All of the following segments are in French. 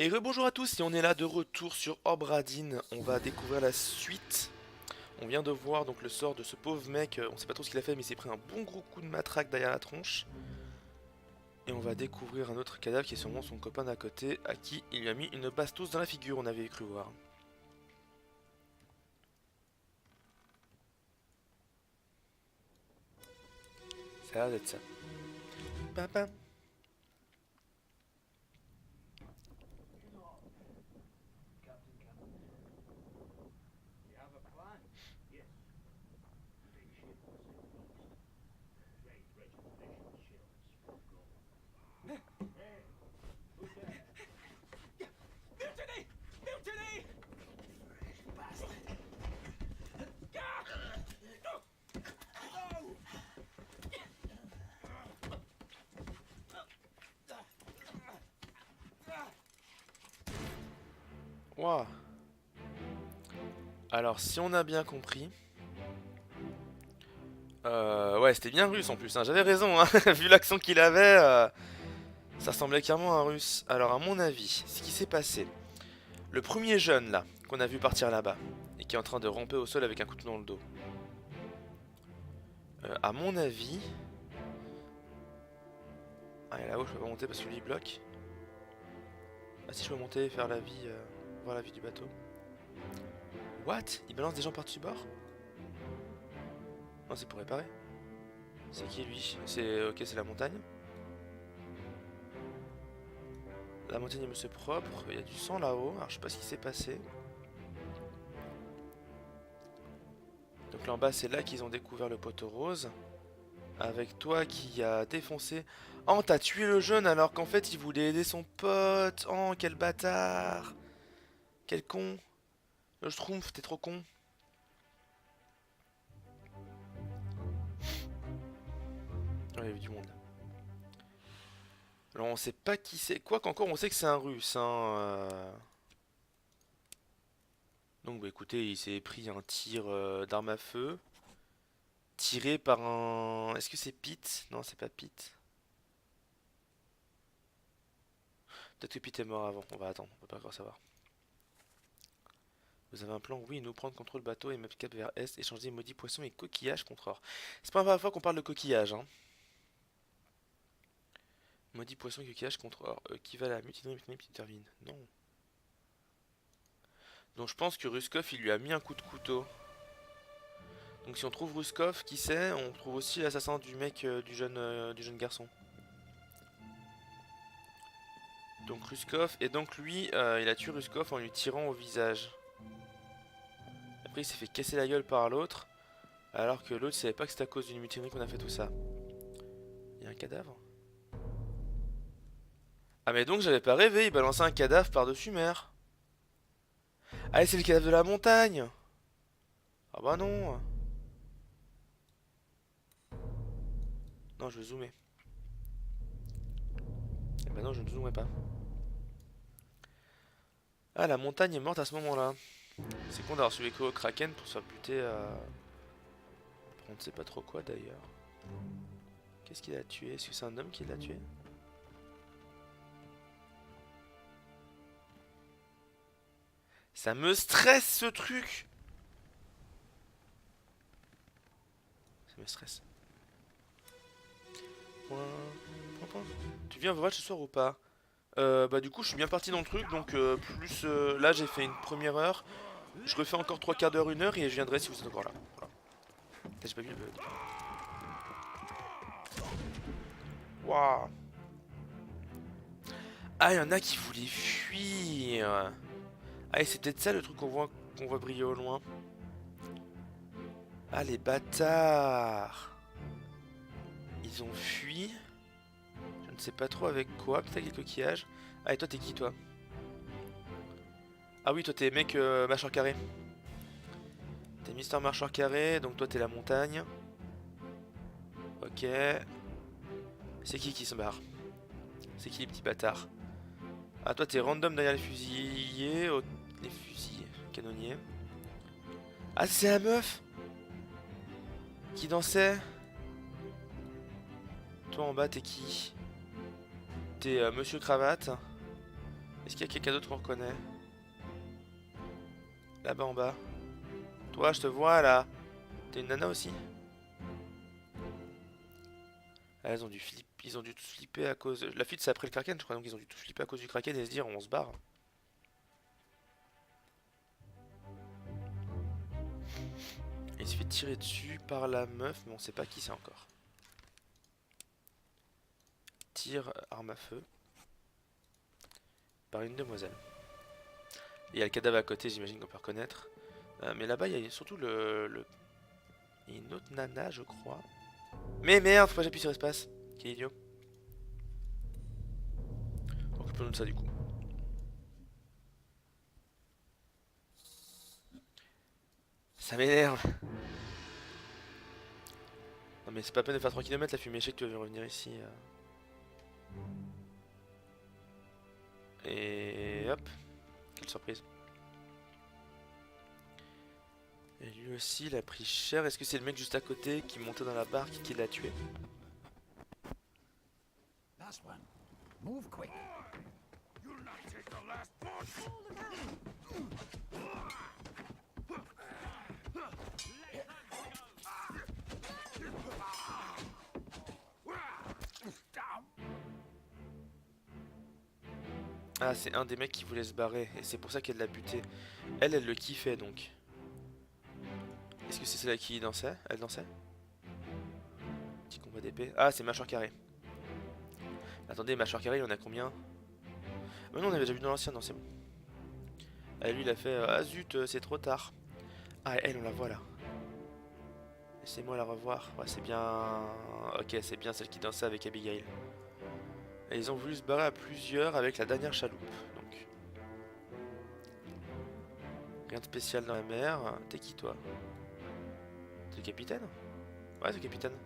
Et rebonjour à tous, et on est là de retour sur Obradin. On va découvrir la suite. On vient de voir donc le sort de ce pauvre mec. On sait pas trop ce qu'il a fait, mais il s'est pris un bon gros coup de matraque derrière la tronche. Et on va découvrir un autre cadavre qui est sûrement son copain d'à côté, à qui il lui a mis une bastos dans la figure, on avait cru voir. Ça a l'air d'être ça. Pam, pam. Ouah. Alors, si on a bien compris. Ouais, c'était bien russe en plus, hein. J'avais raison, hein. Vu l'accent qu'il avait, ça semblait clairement un russe. Alors, à mon avis, ce qui s'est passé. Le premier jeune là, qu'on a vu partir là-bas, et qui est en train de ramper au sol avec un couteau dans le dos. À mon avis. Ah, et là-haut, je peux pas monter parce que lui il bloque. Ah, si je peux monter et faire la vie. Voir la vie du bateau. What? Il balance des gens par-dessus bord? Non, c'est pour réparer. C'est qui lui? C'est. Ok, c'est la montagne. La montagne est monsieur propre. Il y a du sang là-haut. Alors, je sais pas ce qui s'est passé. Donc là en bas, c'est là qu'ils ont découvert le poteau rose. Avec toi qui a défoncé. Oh, t'as tué le jeune alors qu'en fait il voulait aider son pote. Oh, quel bâtard. Quel con. Le Schtroumpf, t'es trop con. Oh, il y avait du monde. Alors on sait pas qui c'est. Quoi qu'encore on sait que c'est un russe. Hein, Donc bah écoutez, il s'est pris un tir d'arme à feu. Tiré par un. Est-ce que c'est Pete? Non, c'est pas Pete. Peut-être que Pete est mort avant. On va attendre, on peut pas encore savoir. Vous avez un plan? Oui, nous prendre contrôle bateau et map cap vers est, échanger maudits poissons et coquillages contre or. C'est pas la première fois qu'on parle de coquillages, hein. Maudits poissons et coquillages contre or. Qui va à la mutinerie, mutinerie, petite termine. Non. Donc je pense que Ruskov il lui a mis un coup de couteau. Donc si on trouve Ruskov, qui sait, on trouve aussi l'assassin du mec, du jeune garçon. Donc Ruskov, et donc lui, il a tué Ruskov en lui tirant au visage. Après il s'est fait casser la gueule par l'autre, alors que l'autre savait pas que c'était à cause d'une mutinerie qu'on a fait tout ça. Il y a un cadavre? Ah mais donc j'avais pas rêvé, il balançait un cadavre par-dessus mer. Ah c'est le cadavre de la montagne. Ah bah non. Non, je vais zoomer. Eh bah non, je ne zoomerai pas. Ah, la montagne est morte à ce moment-là. C'est con d'avoir survécu au Kraken pour se faire buter à... On ne sait pas trop quoi d'ailleurs. Qu'est-ce qu'il a tué? Est-ce que c'est un homme qui l'a tué? Ça me stresse ce truc! Ça me stresse. Point, point, point. Tu viens voir ce soir ou pas? Bah du coup je suis bien parti dans le truc donc plus là j'ai fait une première heure. Je refais encore 3 quarts d'heure, 1 heure et je viendrai si vous êtes encore là. Voilà. J'ai pas vu le... Waouh. Ah, il y en a qui voulaient fuir. Ah, et c'est peut-être ça le truc qu'on voit briller au loin. Ah, les bâtards. Ils ont fui. Je ne sais pas trop avec quoi. Peut-être avec les coquillages. Ah, et toi, t'es qui, toi? Ah oui, toi, t'es mec mâchoire carré. T'es Mister Mâchoire carré, donc toi, t'es la montagne. Ok. C'est qui se barre? C'est qui les petits bâtards? Ah, toi, t'es random derrière les fusiliers. Les fusils canonniers. Ah, c'est la meuf qui dansait. Toi en bas, t'es qui? T'es Monsieur Cravate. Est-ce qu'il y a quelqu'un d'autre qu'on reconnaît? Là-bas en bas. Toi, je te vois là. T'es une nana aussi? Ah, ils ont dû tous flipper à cause. La fuite c'est après le Kraken, je crois, donc ils ont dû tous flipper à cause du Kraken et se dire on se barre. Il se fait tirer dessus par la meuf, mais on sait pas qui c'est encore. Tir arme à feu par une demoiselle. Et il y a le cadavre à côté, j'imagine qu'on peut reconnaître. Mais là-bas, il y a surtout il y a une autre nana, je crois. Mais merde, faut pas que j'appuie sur espace. Quel idiot. Occupons-nous de ça du coup. Ça m'énerve. Non mais c'est pas peine de faire 3 km la fumée, je sais que tu vas revenir ici. Et hop. Quelle surprise. Et lui aussi, il a pris cher. Est-ce que c'est le mec juste à côté qui montait dans la barque qui l'a tué? Ah, c'est un des mecs qui voulait se barrer. Et c'est pour ça qu'elle l'a buté. Elle le kiffait donc. Est-ce que c'est celle-là qui dansait? Elle dansait? Petit combat d'épée. Ah, c'est mâchoire carrée. Attendez, mâchoire carrée, il y en a combien? Ah non, on avait déjà vu dans l'ancien, non, c'est bon. Ah, lui, il a fait ah zut, c'est trop tard. Ah, elle, on la voit là. Laissez-moi la revoir. Ouais, c'est bien. Ok, c'est bien celle qui dansait avec Abigail. Et ils ont voulu se barrer à plusieurs avec la dernière chaloupe. Donc, rien de spécial dans la mer. T'es qui toi? T'es le capitaine? Ouais, c'est le capitaine.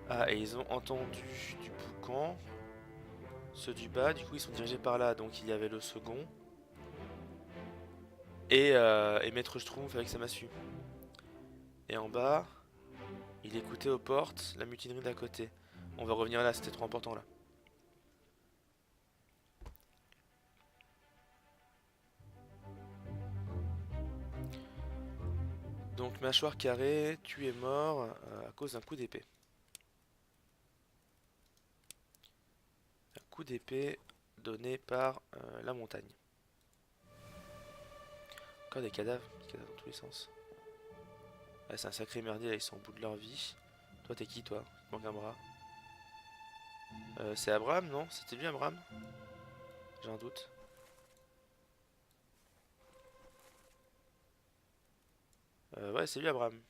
Ah, et ils ont entendu du boucan. Ceux du bas, du coup, ils sont dirigés par là. Donc, il y avait le second. Et Maître Schtroumpf avec sa massue. Et en bas, il écoutait aux portes la mutinerie d'à côté. On va revenir là, c'était trop important là. Donc mâchoire carrée, tu es mort à cause d'un coup d'épée. Un coup d'épée donné par la montagne. Encore des cadavres dans tous les sens. Ah, c'est un sacré merdier, là, ils sont au bout de leur vie. Toi t'es qui toi? Il te manque un bras. C'est Abraham, non? C'était lui Abraham? J'ai un doute. Ouais, c'est lui Abraham.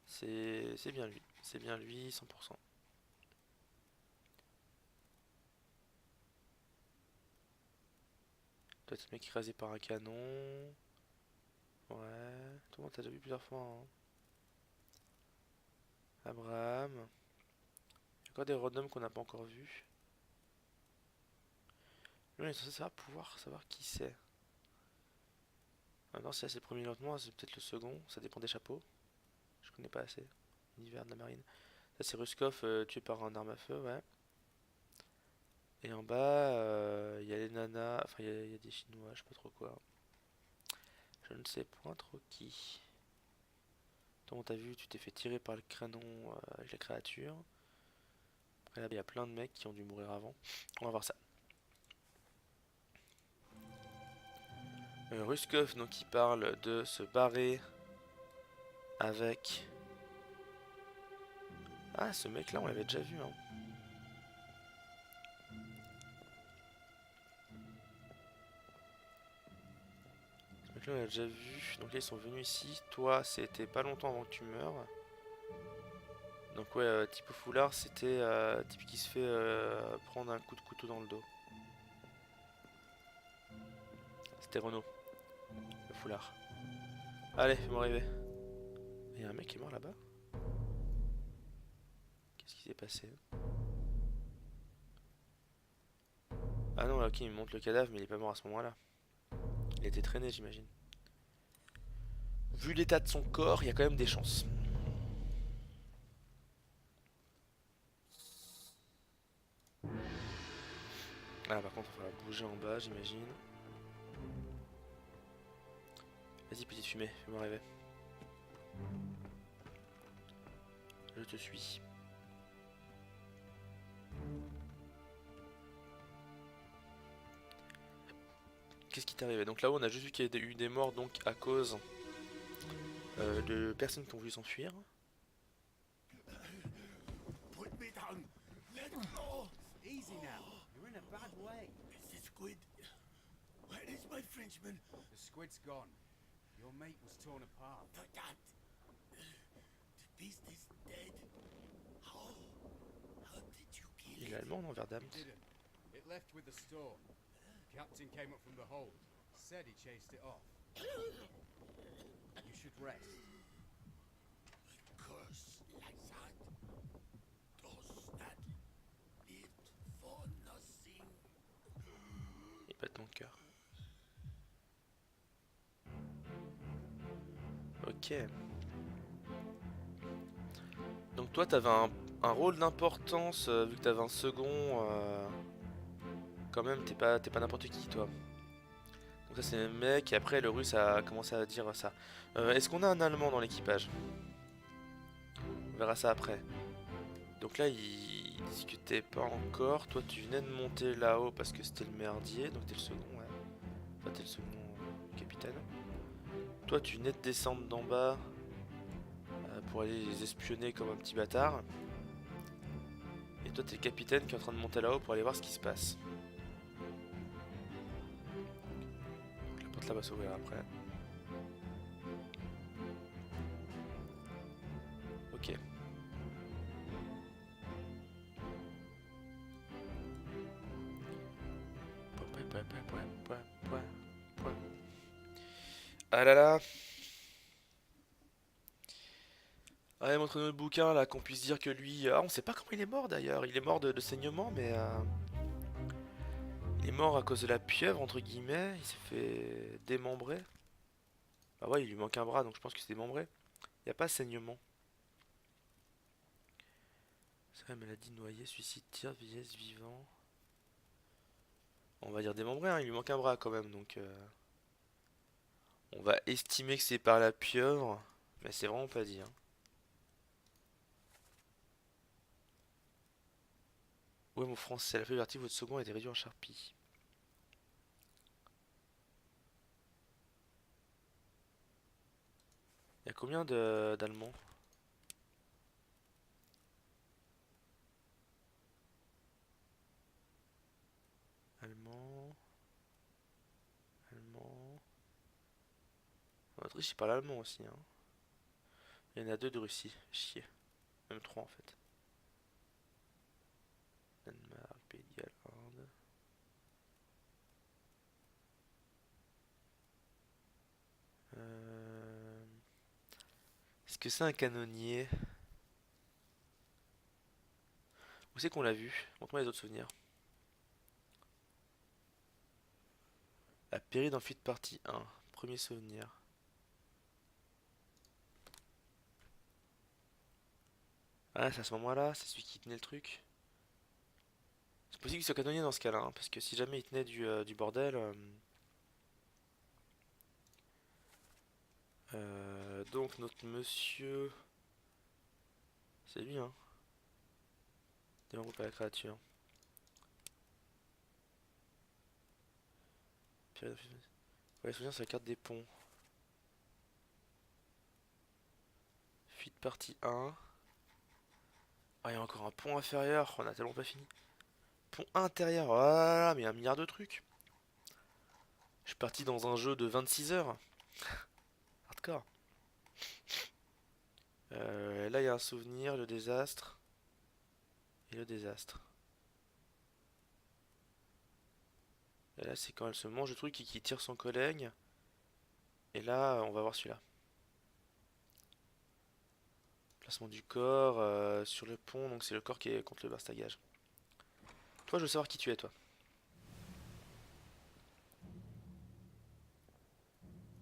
C'est bien lui. C'est bien lui, 100%. Toi t'es le mec écrasé par un canon. Ouais, tout le monde t'a déjà vu plusieurs fois, hein. Abraham. Il y a encore des random qu'on n'a pas encore vus. Lui, on est censé pouvoir savoir qui c'est. Maintenant, si c'est le premier lentement, c'est peut-être le second. Ça dépend des chapeaux. Je connais pas assez. L'univers de la marine. Ça, c'est Ruskov tué par un arme à feu, ouais. Et en bas, il y a les nanas. Enfin, il y a des chinois, je sais pas trop quoi. Je ne sais point trop qui. Toi, on t'a vu, tu t'es fait tirer par le canon avec la créature. Après, là, il y a plein de mecs qui ont dû mourir avant. On va voir ça. Ruskov, donc, il parle de se barrer avec. Ah, ce mec-là, on l'avait déjà vu, hein. Ce mec-là, on l'a déjà vu. Donc là, ils sont venus ici. Toi, c'était pas longtemps avant que tu meurs. Donc ouais, type au foulard, c'était type qui se fait prendre un coup de couteau dans le dos. C'était Renault, le foulard. Allez, fais-moi rêver. Il y a un mec qui est mort là-bas? Qu'est-ce qui s'est passé? Ah non, ok, il me montre le cadavre, mais il est pas mort à ce moment-là. Il a été traîné, j'imagine. Vu l'état de son corps, il y a quand même des chances. Ah, par contre, il va falloir bouger en bas, j'imagine. Vas-y, petite fumée, fais-moi rêver. Je te suis. Qu'est-ce qui t'est arrivé? Donc là-haut, on a juste vu qu'il y a eu des morts donc à cause de personnes qui ont voulu s'enfuir. Put me down. Let go. Easy now. You're in a bad way. Mr. Squid. Where is my Frenchman? The squid's gone. Your mate was torn apart. That. The beast is dead. How? How did you kill Il it? est allemand, non, Verdammt? You didn't. It left with the storm. Captain came up from the hold. Said he chased it off. You should rest. Curse like that. Those that lived for nothing. Il bat mon cœur. Ok. Donc toi, t'avais un rôle d'importance, vu que t'avais un second. Quand même, t'es pas n'importe qui, toi. Donc ça, c'est le mec, et après, le russe a commencé à dire ça. Est-ce qu'on a un allemand dans l'équipage? On verra ça après. Donc là, il discutait pas encore. Toi, tu venais de monter là-haut parce que c'était le merdier. Donc t'es le second, ouais. Enfin, t'es le second capitaine. Toi, tu venais de descendre d'en bas pour aller les espionner comme un petit bâtard. Et toi, t'es le capitaine qui est en train de monter là-haut pour aller voir ce qui se passe. Donc la porte là va s'ouvrir après. Ok. Ah là là. Allez, montre-nous le bouquin là, qu'on puisse dire que lui. Ah, on sait pas comment il est mort d'ailleurs. Il est mort de saignement, mais. Il est mort à cause de la pieuvre, entre guillemets. Il s'est fait démembrer. Bah ouais, il lui manque un bras, donc je pense que c'est démembré. Il n'y a pas saignement. C'est la maladie noyée, suicide, tir, vieillesse, vivant. On va dire démembré, hein, il lui manque un bras quand même, donc on va estimer que c'est par la pieuvre, mais c'est vraiment pas dit, hein. Ouais, mon français, la feuille vertique, votre second a été réduit en charpie. Il y a combien d'Allemands? Allemand, allemand. En Autriche, il parle allemand aussi, hein. Il y en a deux de Russie, chier. Même trois en fait. Danemark, Pays de Galles, Inde. Euh, Est-ce que c'est un canonnier? Où c'est qu'on l'a vu? Montre-moi les autres souvenirs. La pérille en fuite partie 1. Premier souvenir. Ah, c'est à ce moment-là, c'est celui qui tenait le truc. C'est possible qu'il soit canonnier dans ce cas-là, hein, parce que si jamais il tenait du bordel. Donc notre monsieur. C'est lui, hein. Démembre pas la créature. Pérille en fuite- Ouais, les souvenirs sur la carte des ponts. Fuite partie 1. Ah, il y a encore un pont inférieur, on a tellement pas fini. Pont intérieur, voilà, mais il y a un milliard de trucs. Je suis parti dans un jeu de 26 heures. Hardcore. Là, il y a un souvenir, le désastre. Et le désastre. Et là, c'est quand elle se mange le truc et qui tire son collègue. Et là, on va voir celui-là. Placement du corps sur le pont, donc c'est le corps qui est contre le bastagage. Toi, je veux savoir qui tu es, toi.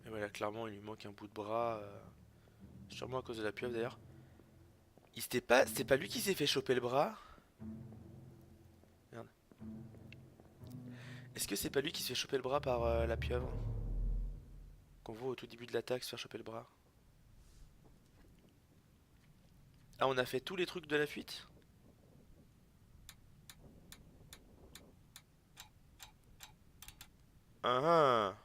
Et voilà, clairement, il lui manque un bout de bras. Sûrement à cause de la pieuvre, d'ailleurs. C'était pas lui qui s'est fait choper le bras? Merde. Est-ce que c'est pas lui qui se fait choper le bras par la pieuvre? Qu'on voit au tout début de l'attaque se faire choper le bras. Ah, on a fait tous les trucs de la fuite? Ah ah.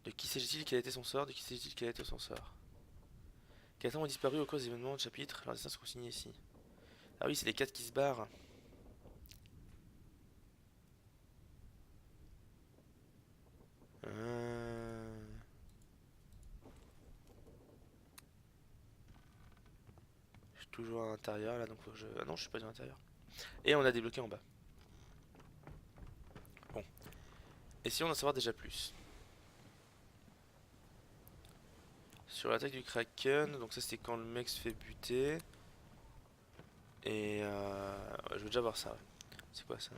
De qui s'agit-il? Quel a été son sort? De qui s'agit-il? Quel a été son sort? Quatre ont disparu au cours des événements de chapitre. Leurs destins sont consignés ici. Ah oui, c'est les 4 qui se barrent. Je suis toujours à l'intérieur là, donc faut que je... Ah non, je suis pas à l'intérieur. Et on a débloqué en bas. Bon. Essayons d'en savoir déjà plus. Sur l'attaque du Kraken, donc ça c'était quand le mec se fait buter. Et je veux déjà voir ça. Ouais. C'est quoi ça?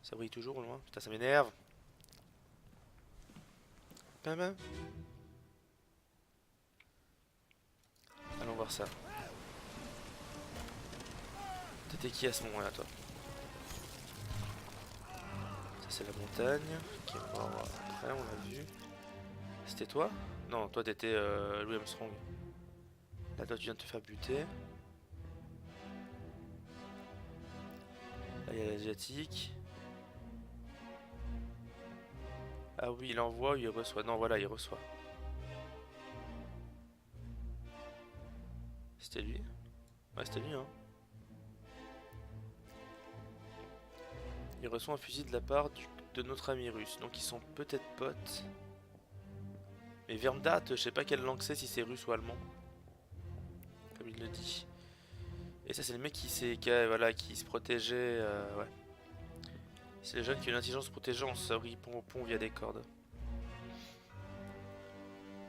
Ça brille toujours au loin. Putain, ça m'énerve. Bam, bam. Allons voir ça. T'étais qui à ce moment-là, toi? Ça c'est la montagne qui est mort après, on l'a vu. C'était toi? Non, toi t'étais Louis Armstrong. Là, toi tu viens de te faire buter. Là, il y a l'Asiatique. Ah oui, il envoie ou il reçoit? Non, voilà, il reçoit. C'était lui? Ouais, c'était lui, hein. Il reçoit un fusil de la part de notre ami russe. Donc ils sont peut-être potes. Mais Vermdat, je sais pas quelle langue c'est, si c'est russe ou allemand. Comme il le dit. Et ça c'est le mec voilà, qui se protégeait. Ouais. C'est le jeune qui a une intelligence protégée en se ripant au pont via des cordes.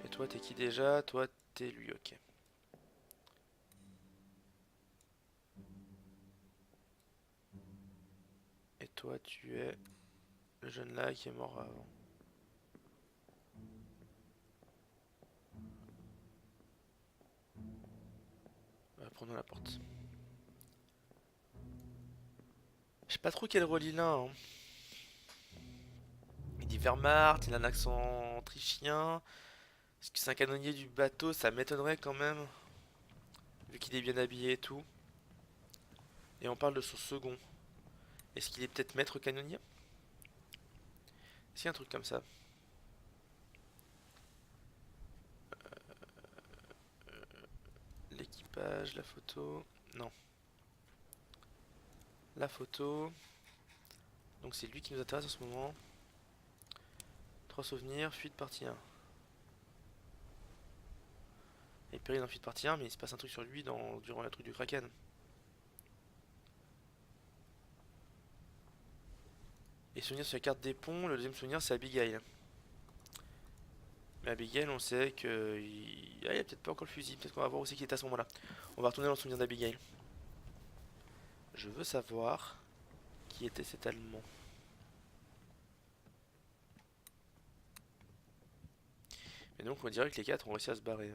Et toi t'es qui déjà? Toi t'es lui, ok. Et toi tu es le jeune là qui est mort avant. Prenons la porte. Je sais pas trop quel rôle il a, hein. Il dit Wehrmacht, il a un accent autrichien. Est-ce que c'est un canonnier du bateau? Ça m'étonnerait quand même. Vu qu'il est bien habillé et tout. Et on parle de son second. Est-ce qu'il est peut-être maître canonnier? Est-ce qu'il y a un truc comme ça? L'équipage, la photo... Non. La photo... Donc c'est lui qui nous intéresse en ce moment. 3 souvenirs, fuite partie 1. Il périt dans fuite partie 1, mais il se passe un truc sur lui durant le truc du Kraken. Et souvenir sur la carte des ponts, le deuxième souvenir c'est Abigail. Mais Abigail, on sait que... Ah, il y a peut-être pas encore le fusil, peut-être qu'on va voir aussi qui est à ce moment-là. On va retourner dans le souvenir d'Abigail. Je veux savoir qui était cet Allemand. Et donc on dirait que les 4 ont réussi à se barrer.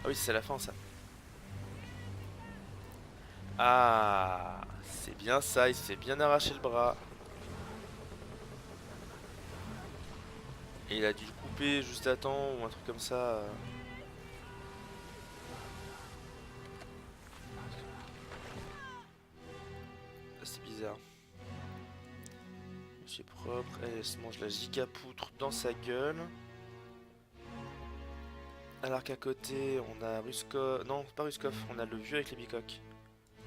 Ah oui, c'est la fin ça. Ah, c'est bien ça, il s'est bien arraché le bras. Et il a dû le couper juste à temps ou un truc comme ça. C'est bizarre. C'est propre. Elle se mange la giga poutre dans sa gueule. Alors qu'à côté, on a Ruskov. Non, pas Ruskov, on a le vieux avec les bicoques.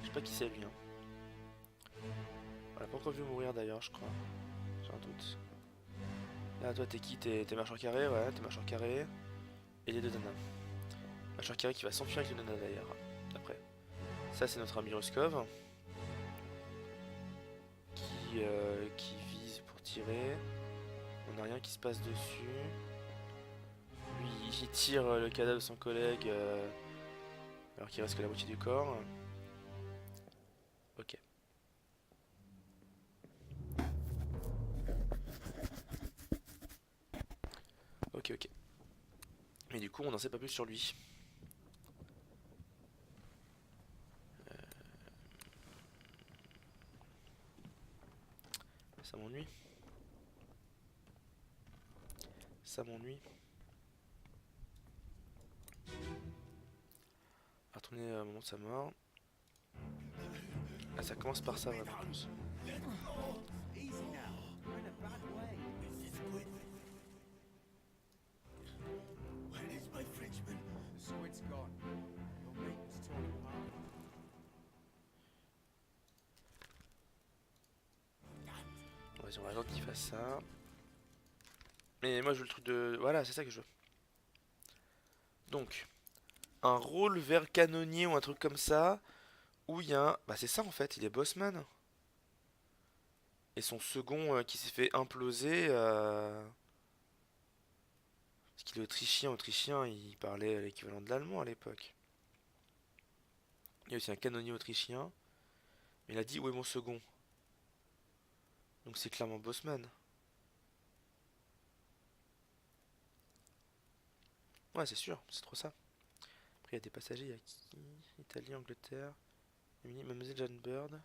Je sais pas qui c'est lui. Hein. On l'a pas encore vu mourir d'ailleurs, je crois. J'ai un doute. Là, toi, t'es qui? T'es marcheur carré? Ouais, t'es marcheur carré. Et les deux nanas. Marcheur carré qui va s'enfuir avec les deux nanas d'ailleurs. Après. Ça, c'est notre ami Ruskov. Qui vise pour tirer. On n'a rien qui se passe dessus. Lui, il tire le cadavre de son collègue alors qu'il reste que la moitié du corps. Ok. Ok, ok. Mais du coup, on n'en sait pas plus sur lui. Ça m'ennuie. Ça m'ennuie. Retourner au moment de sa mort. Ah, ça commence par ça vraiment. En plus. Easy now. You're in a bad way. This is Squid. Where is my Frenchman? The squid's gone. Your mate was torn apart. Vas-y, on va attendre qu'il fasse ça. Mais moi je veux le truc de... Voilà, c'est ça que je veux. Donc, un rôle vers canonnier ou un truc comme ça, où il y a un... Bah c'est ça en fait, il est bossman. Et son second qui s'est fait imploser... Parce qu'il est autrichien, il parlait l'équivalent de l'allemand à l'époque. Il y a aussi un canonnier autrichien. Mais il a dit où est mon second? Donc c'est clairement bossman. Ouais, c'est sûr, c'est trop ça. Après, il y a des passagers, il y a qui? Italie, Angleterre, Mademoiselle Jeanne Bird.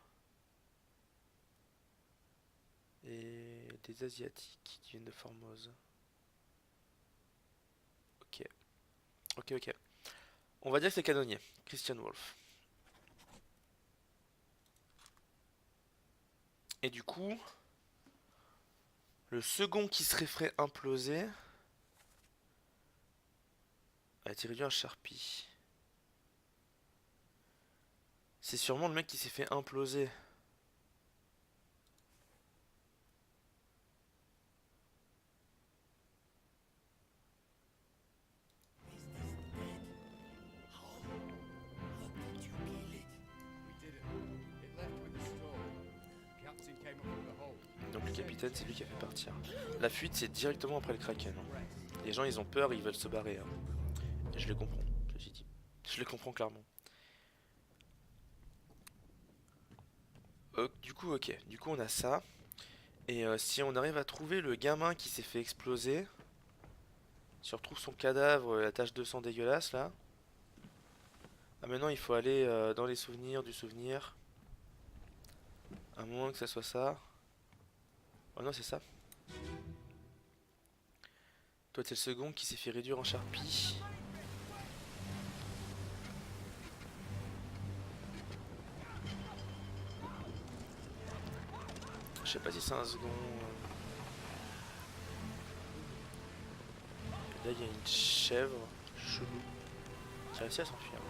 Et des Asiatiques qui viennent de Formose. Ok. Ok, ok. On va dire que c'est canonnier. Christian Wolff. Et du coup, le second qui serait fait imploser a été réduit à un Sharpie. C'est sûrement le mec qui s'est fait imploser. How did you kill it? We didn't. It left with the store. Captain came up from the hold. Donc le Said he capitaine, c'est lui qui a chased fait partir. La fuite, c'est directement après le Kraken. rest. Les gens, ils ont peur, ils veulent se barrer. Et je les comprends, ceci dit. Je les comprends clairement. Du coup, ok. Du coup, on a ça. Et si on arrive à trouver le gamin qui s'est fait exploser, si on retrouve son cadavre, la tache de sang dégueulasse là. Ah, maintenant il faut aller dans les souvenirs du souvenir. À moins que ça soit ça. Oh non, c'est ça. Toi, t'es le second qui s'est fait réduire en Sharpie. Je sais pas si c'est un second. Là, il y a une chèvre chelou qui a réussi à s'enfuir.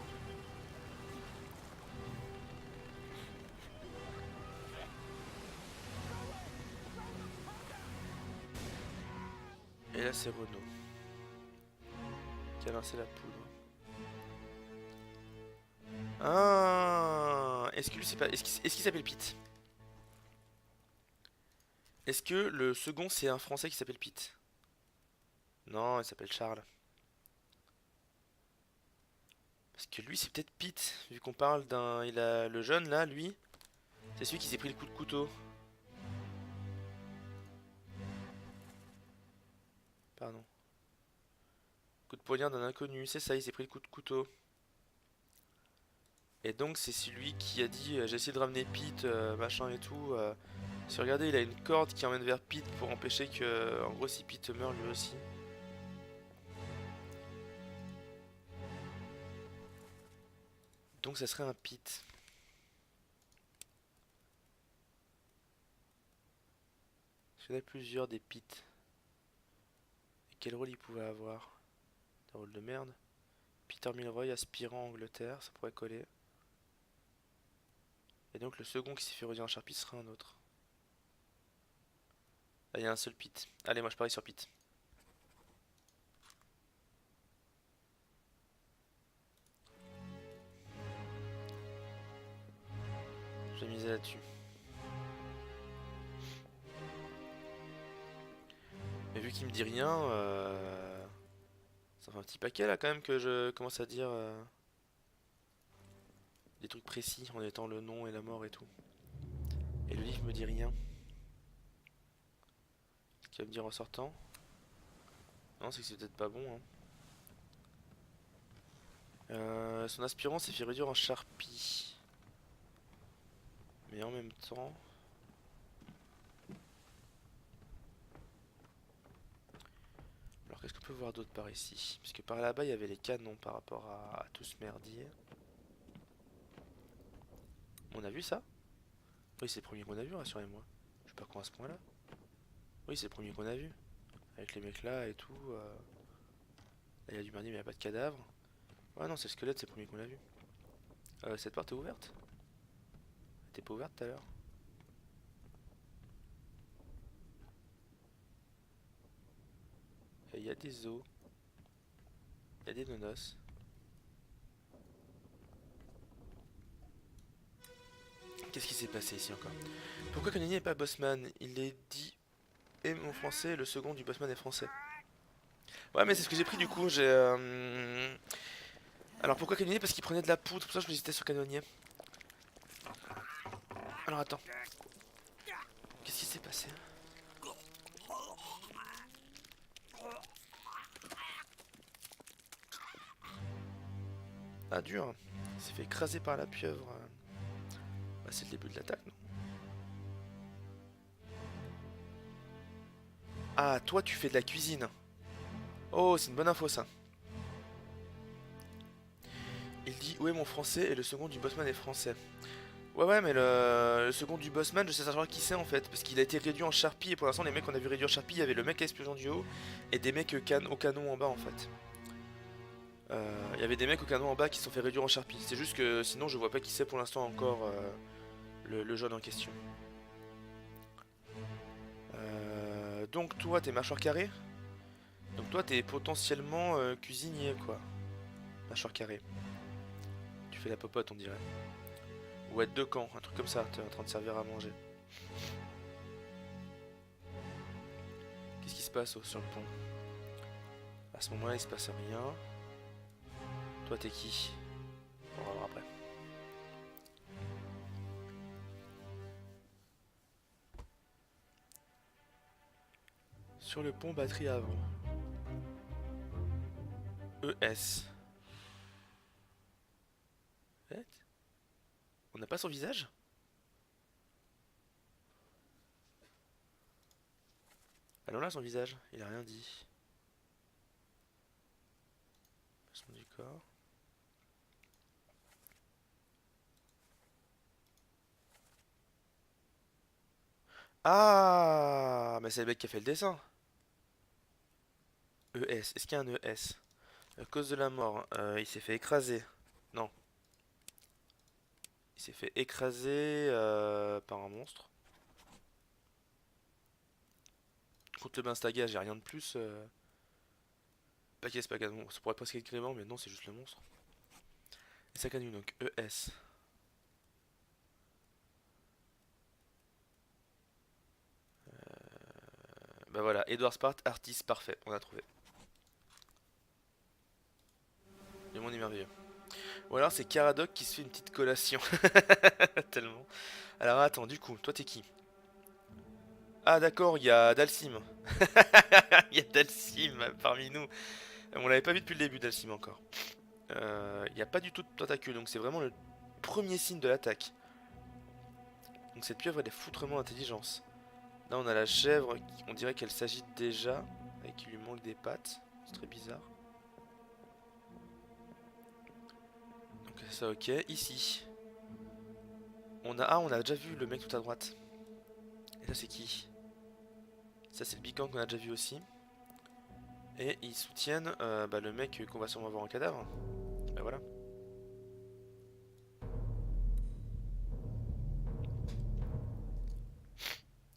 Et là, c'est Renault qui a lancé la poudre. Ah, est-ce que lui, c'est pas... Est-ce qu'il s'appelle Pete? Est-ce que le second, c'est un Français qui s'appelle Pete? Non, il s'appelle Charles. Parce que lui, c'est peut-être Pete, vu qu'on parle d'un... Il a le jeune, là, lui. C'est celui qui s'est pris le coup de couteau. Pardon. Coup de poignard d'un inconnu, c'est ça, il s'est pris le coup de couteau. Et donc c'est celui qui a dit j'ai essayé de ramener Pete, machin et tout. Si regardez, il a une corde qui emmène vers Pete pour empêcher que, en gros, si Pete meurt lui aussi. Donc ça serait un Pete. Il y en a plusieurs des Pete. Et quel rôle il pouvait avoir? Des rôles de merde. Peter Milroy, aspirant Angleterre, ça pourrait coller. Et donc le second qui s'est fait redire un Sharpie sera un autre. Là il y a un seul Pete. Allez, moi je parie sur Pete. Je vais miser là-dessus. Mais vu qu'il me dit rien, ça fait un petit paquet là quand même que je commence à dire des trucs précis en étant le nom et la mort et tout. Et le livre me dit rien. Ce qu'il va me dire en sortant. Non, c'est que c'est peut-être pas bon. Hein. Son aspirant s'est fait réduire en charpie. Mais en même temps... Alors qu'est-ce qu'on peut voir d'autre par ici? Puisque par là-bas il y avait les canons par rapport à tout ce merdier. On a vu ça? Oui, c'est le premier qu'on a vu, rassurez-moi. Je suis pas con à ce point-là. Oui, c'est le premier qu'on a vu. Avec les mecs là et tout. Là il y a du merdier mais il n'y a pas de cadavre. Ouais non, c'est le squelette, c'est le premier qu'on a vu. Cette porte est ouverte? Elle était pas ouverte tout à l'heure? Il y a des os. Il y a des nonos. Qu'est-ce qui s'est passé ici encore? Pourquoi Canonier n'est pas bossman? Il est dit et mon français, le second du bossman est français. Ouais mais c'est ce que j'ai pris du coup, j'ai... Alors pourquoi Canonier? Parce qu'il prenait de la poudre, pour ça je m'hésitais sur Canonier. Alors attends. Qu'est-ce qui s'est passé? Ah dur. Il s'est fait écraser par la pieuvre. Bah c'est le début de l'attaque non? Ah toi tu fais de la cuisine. Oh c'est une bonne info ça. Il dit où est mon français et le second du bossman est français. Ouais mais le second du bossman je sais savoir qui c'est en fait. Parce qu'il a été réduit en charpie et pour l'instant les mecs qu'on a vu réduire en charpie, il y avait le mec à explosion du haut et des mecs au canon en bas en fait. Il y avait des mecs au canon en bas qui se sont fait réduire en charpie. C'est juste que sinon je vois pas qui c'est pour l'instant encore le jeune en question. Donc toi t'es mâchoire carrée. Donc toi t'es potentiellement cuisinier quoi. Mâchoire carrée. Tu fais la popote on dirait. Ou être de camp, un truc comme ça, t'es en train de servir à manger. Qu'est-ce qui se passe sur le pont? À ce moment-là il se passe rien. Toi t'es qui? On va voir après. Sur le pont batterie avant. ES. On n'a pas son visage? Ah non là son visage, il a rien dit. Passement du corps. Ah mais c'est le mec qui a fait le dessin. ES, est-ce qu'il y a un ES? À cause de la mort, il s'est fait écraser. Non. Il s'est fait écraser par un monstre. Contre le Bainstaga, j'ai rien de plus. Paquet Spagade, bon, ça pourrait presque être Clément, mais non, c'est juste le monstre. Et ça gagne donc ES. Bah voilà, Edward Spart, artiste parfait, on a trouvé. Le monde est merveilleux. Ou alors c'est Caradoc qui se fait une petite collation. Tellement. Alors attends, du coup, toi t'es qui? Ah d'accord, il y a Dalsim. Il y a Dalsim parmi nous. On l'avait pas vu depuis le début, Dalsim encore. Il n'y a pas du tout de tentacules, donc c'est vraiment le premier signe de l'attaque. Donc cette pieuvre elle est foutrement intelligence. Là on a la chèvre, on dirait qu'elle s'agite déjà, et qu'il lui manque des pattes. C'est très bizarre. Donc ça ok, ici. On a déjà vu le mec tout à droite. Et ça c'est qui? Ça c'est le bican qu'on a déjà vu aussi. Et ils soutiennent le mec qu'on va sûrement voir en cadavre. Bah voilà.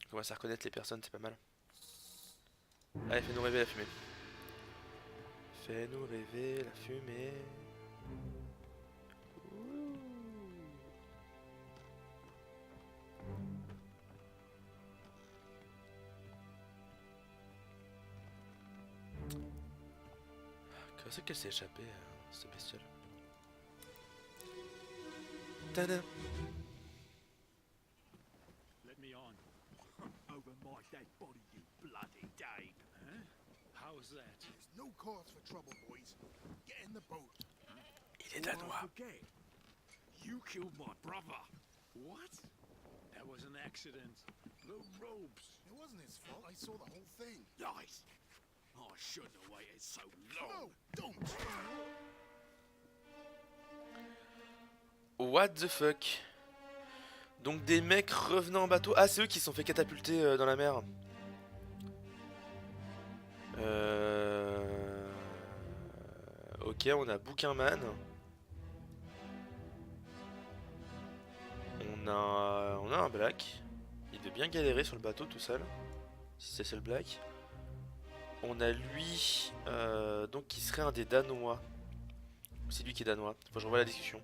On commence à reconnaître les personnes, c'est pas mal. Allez, fais-nous rêver la fumée. Fais-nous rêver la fumée. Ouh. Comment c'est qu'elle s'est échappée, cette bestiole? Tada! Let me on. Over my dead body, you bloody Dane. Huh? How's that? cause for trouble, boys. Get in the boat. Il est danois. forget. You killed my brother. What? That was an accident. The ropes. It wasn't his fault. I saw the whole thing. Lies. I shouldn't have waited so long. No, don't. What the fuck? Donc des mecs revenant en bateau. Ah, c'est eux qui se sont fait catapulter dans la mer. Ok, on a Bouquinman. On a un Black. Il devait bien galérer sur le bateau tout seul. Si c'est le Black. On a lui, donc qui serait un des Danois. C'est lui qui est danois. Faut que je revoie la discussion.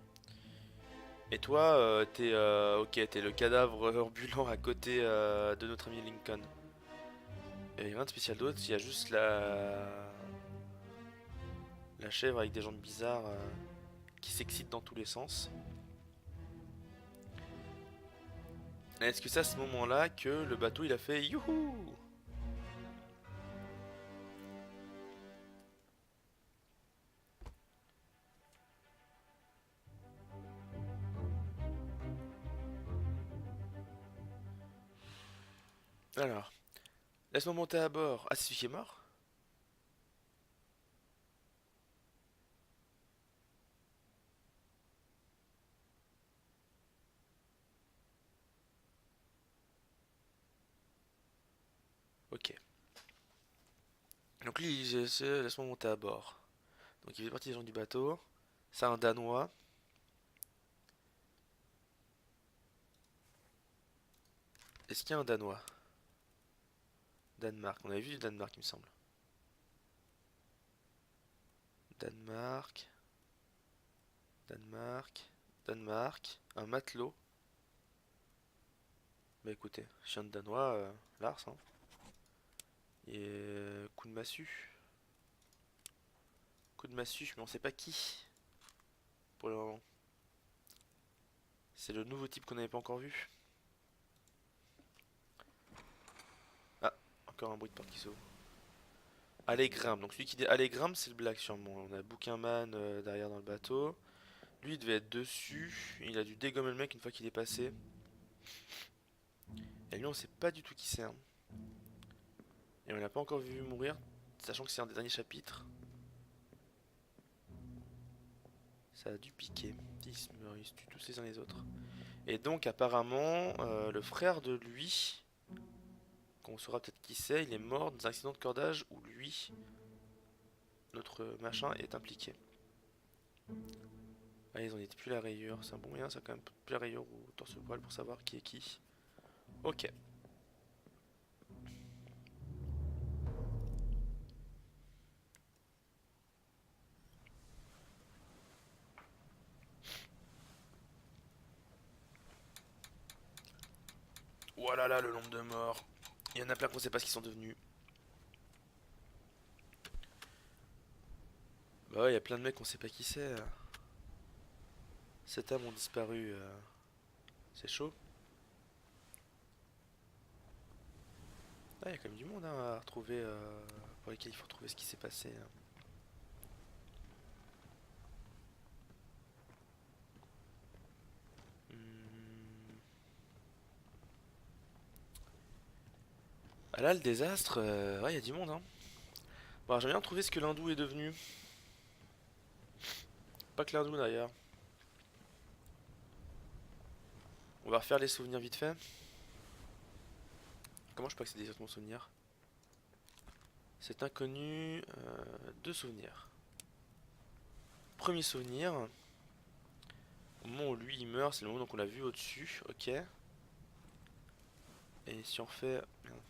Et toi, t'es ok, t'es le cadavre ambulant à côté de notre ami Lincoln. Et il n'y a rien de spécial d'autre. Il y a juste la chèvre avec des jambes bizarres qui s'excite dans tous les sens. Est-ce que c'est à ce moment-là que le bateau il a fait youhou? Alors, laisse-moi monter à bord. Ah, c'est celui qui est mort? Ok. Donc lui, laisse-moi monter à bord. Donc il fait partie des gens du bateau. C'est un Danois. Est-ce qu'il y a un Danois? Danemark. On avait vu du Danemark, il me semble. Danemark. Danemark. Danemark. Un matelot. Bah écoutez, chien de Danois, Lars, hein. Et coup de massue. Coup de massue, mais on sait pas qui. Pour le moment. C'est le nouveau type qu'on n'avait pas encore vu. Ah, encore un bruit de porte qui s'ouvre. Allegrim, donc celui qui dit Allegrim, c'est le Black sûrement. On a Bouquinman derrière dans le bateau. Lui, il devait être dessus. Il a dû dégommer le mec une fois qu'il est passé. Et lui, on sait pas du tout qui c'est, hein. Et on l'a pas encore vu mourir, sachant que c'est un des derniers chapitres. Ça a dû piquer. Ils se tuent tous les uns les autres. Et donc, apparemment, le frère de lui, qu'on saura peut-être qui c'est, il est mort dans un accident de cordage où lui, notre machin, est impliqué. Ah, ils ont dit plus la rayure. C'est un bon moyen, ça quand même. Plus la rayure ou torse-poil pour savoir qui est qui. Ok. Oh là là, le nombre de morts. Il y en a plein qu'on sait pas ce qu'ils sont devenus. Bah ouais, il y a plein de mecs qu'on sait pas qui c'est. 7 âmes ont disparu. C'est chaud. Ah, il y a quand même du monde hein, à retrouver. Pour lesquels il faut retrouver ce qui s'est passé. Ah là, le désastre, ouais, il y a du monde, hein. Bon, j'aimerais bien trouver ce que l'hindou est devenu. Pas que l'hindou d'ailleurs. On va refaire les souvenirs vite fait. Comment je peux accéder à mon souvenir? C'est inconnu. Deux souvenirs. Premier souvenir. Au moment où lui il meurt, c'est le moment qu'on l'a vu au-dessus. Ok. Et si on fait. Merde.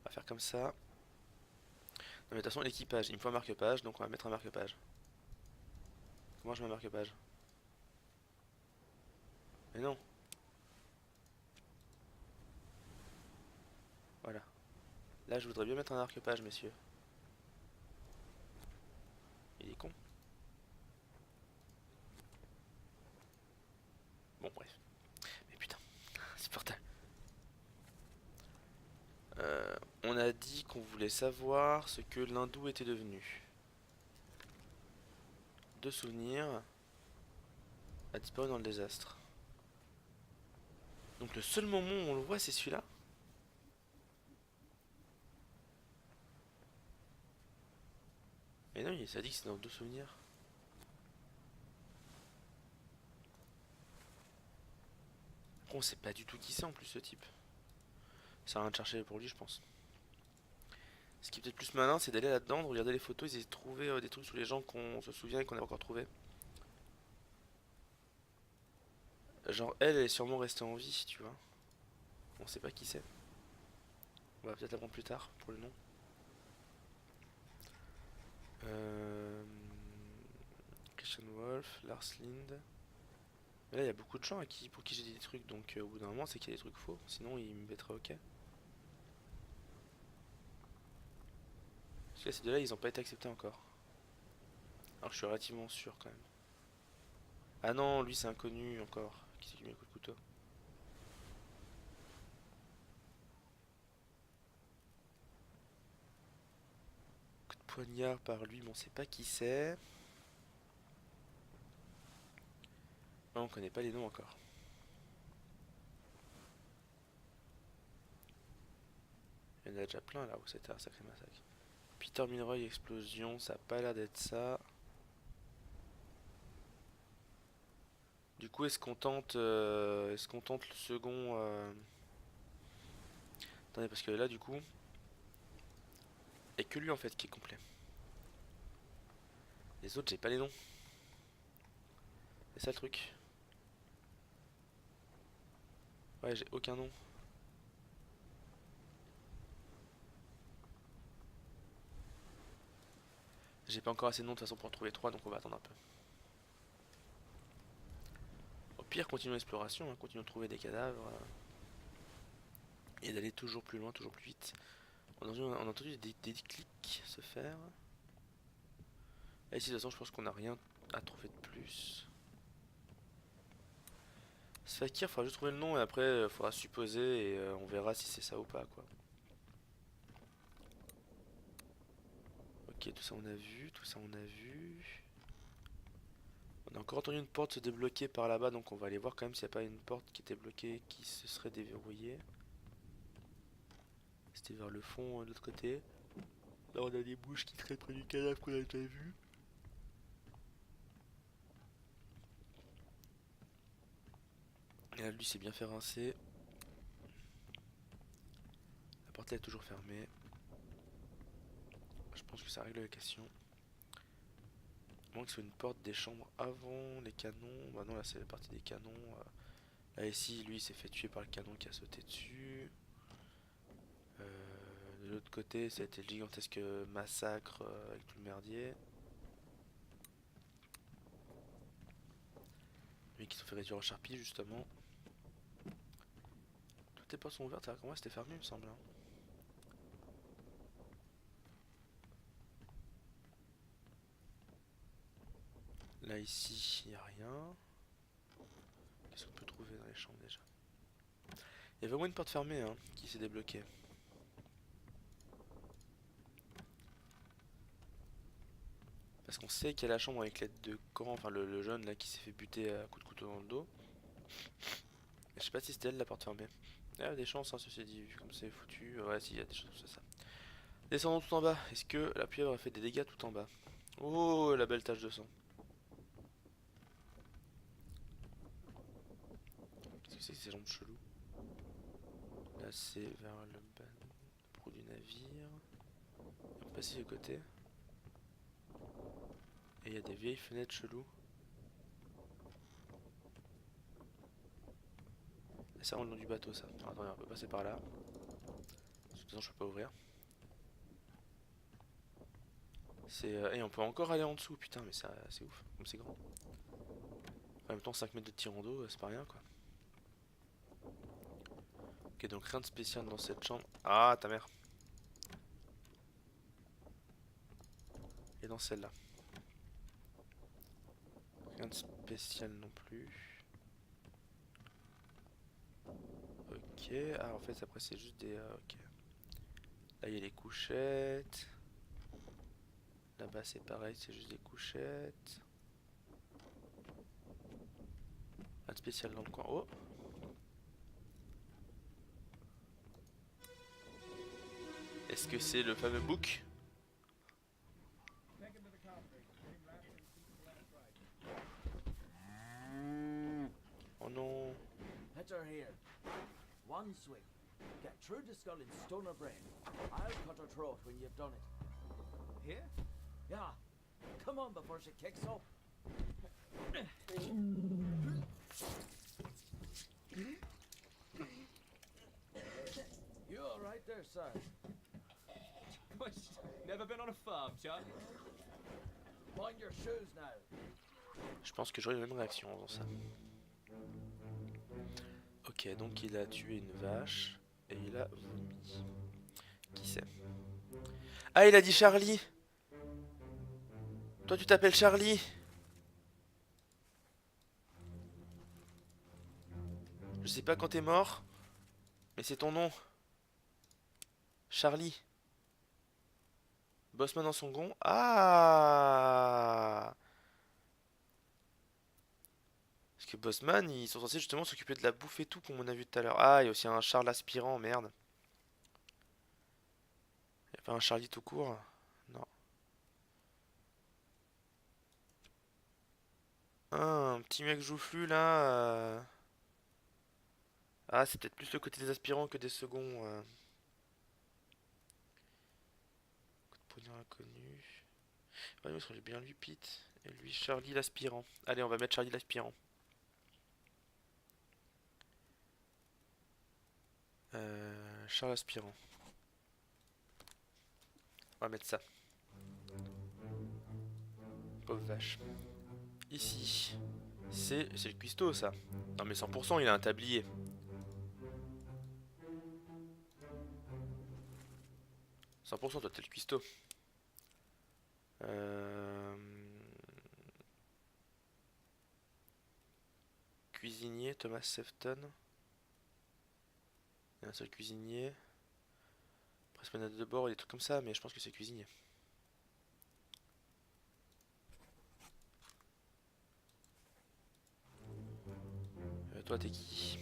On va faire comme ça. Non mais de toute façon l'équipage, il me faut un marque-page, donc on va mettre un marque-page. Comment je mets un marque-page? Mais non. Voilà. Là je voudrais bien mettre un marque-page, messieurs. Il est con. Bon bref. Mais putain, c'est portable. On a a dit qu'on voulait savoir ce que l'hindou était devenu. Deux souvenirs. A disparu dans le désastre. Donc le seul moment où on le voit, c'est celui-là. Mais non, ça dit que c'est dans deux souvenirs. On sait pas du tout qui c'est en plus ce type. Ça sert à rien de chercher pour lui, je pense. Ce qui est peut-être plus malin, c'est d'aller là-dedans, de regarder les photos, essayer de trouver des trucs sur les gens qu'on se souvient et qu'on n'a pas encore trouvé. Genre elle est sûrement restée en vie, tu vois. On sait pas qui c'est. On va peut-être l'apprendre plus tard pour le nom. Christian Wolf, Lars Lind. Mais là il y a beaucoup de gens pour qui j'ai dit des trucs, donc au bout d'un moment c'est qu'il y a des trucs faux, sinon il me mettraient ok. Parce que là, ces deux-là ils ont pas été acceptés encore. Alors je suis relativement sûr quand même. Ah non, lui c'est inconnu encore. Qui c'est qui met le coup de couteau? Coup de poignard par lui, mais on sait pas qui c'est. Non, on connaît pas les noms encore. Il y en a déjà plein là où c'était un sacré massacre. Peter Milroy, explosion, ça a pas l'air d'être ça. Du coup, est-ce qu'on tente le second Attendez, parce que là, du coup, il n'y a que lui en fait qui est complet. Les autres, j'ai pas les noms. C'est ça le truc. Ouais, j'ai aucun nom. J'ai pas encore assez de noms de toute façon pour en trouver 3, donc on va attendre un peu. Au pire, continuons l'exploration, hein, continuons de trouver des cadavres. Et d'aller toujours plus loin, toujours plus vite. On a entendu des clics se faire. Et ici, de toute façon, je pense qu'on n'a rien à trouver de plus. Ce fakir, faudra juste trouver le nom et après, faudra supposer et on verra si c'est ça ou pas, quoi. Ok, tout ça on a vu, tout ça on a vu. On a encore entendu une porte se débloquer par là-bas, donc on va aller voir quand même s'il n'y a pas une porte qui était bloquée, qui se serait déverrouillée. C'était vers le fond de l'autre côté. Là on a des bouches qui traînent près du cadavre qu'on a déjà vu. Et là lui s'est bien fait rincer. La porte est toujours fermée. Je pense que ça règle la question. À moins que ce soit une porte des chambres avant les canons. Bah non, là c'est la partie des canons. Là ici, lui il s'est fait tuer par le canon qui a sauté dessus. De l'autre côté, ça a été le gigantesque massacre avec tout le merdier. Lui qui se fait réduire en charpie justement. Toutes les portes sont ouvertes alors que moi c'était fermé il me semble, hein. Là ici il n'y a rien. Qu'est-ce qu'on peut trouver dans les chambres déjà? Il y avait au moins une porte fermée hein, qui s'est débloquée. Parce qu'on sait qu'il y a la chambre avec l'aide de Coran, enfin le jeune là qui s'est fait buter à coups de couteau dans le dos. Et je sais pas si c'était elle la porte fermée. Il y a des chances, hein, ceci dit, vu comme c'est foutu. Ouais, si, il y a des chances, c'est ça. Descendons tout en bas. Est-ce que la pluie aurait fait des dégâts tout en bas? Oh, la belle tache de sang. Qu'est-ce que c'est que ces jambes cheloues? Là, c'est vers le bas du proue du navire. On peut passer du côté. Et il y a des vieilles fenêtres cheloues. C'est vraiment le nom du bateau, ça. Alors, attendez, on peut passer par là. De toute façon, je peux pas ouvrir. Et on peut encore aller en dessous, putain, mais c'est ouf, comme c'est grand. En même temps, 5 mètres de tirant d'eau, c'est pas rien, quoi. Ok, donc rien de spécial dans cette chambre. Ah, ta mère. Et dans celle-là. Rien de spécial non plus. Ok, ah en fait après c'est juste des... ok. Là il y a les couchettes. Là-bas c'est pareil, c'est juste des couchettes. Pas de spécial dans le coin. Oh! Est-ce que c'est le fameux book? Oh non! Hit her here. One swing. Get through the skull in stone or brain. I'll cut her throat when you've done it. Here? Yeah. Come on before she kicks up. You all right there, sir? Never been on a farm, Charlie? Mind your shoes now. Je pense que j'aurai la même réaction en faisant ça. Ok, donc il a tué une vache et il a vomi. Qui c'est? Ah, il a dit Charlie! Toi tu t'appelles Charlie! Je sais pas quand t'es mort, mais c'est ton nom. Charlie. Bossman dans son gond. Ah! Parce que Bossman, ils sont censés justement s'occuper de la bouffe et tout, comme on a vu tout à l'heure. Ah, il y a aussi un Charles aspirant, merde. Il n'y a pas un Charlie tout court? Non. Ah, un petit mec joufflu là. Ah, c'est peut-être plus le côté des aspirants que des seconds. Coup de poignard inconnu. Ouais, parce qu'on est bien lui, Pete. Et lui, Charlie l'aspirant. Allez, on va mettre Charlie l'aspirant. Charles aspirant. On va mettre ça. Pauvre vache. Ici. C'est le cuistot, ça. Non, mais 100%, il a un tablier. 100%, toi, t'es le cuistot. Cuisinier, Thomas Sefton. Il y a un seul cuisinier. Presque de bord et des trucs comme ça, mais je pense que c'est cuisinier. Toi, t'es qui?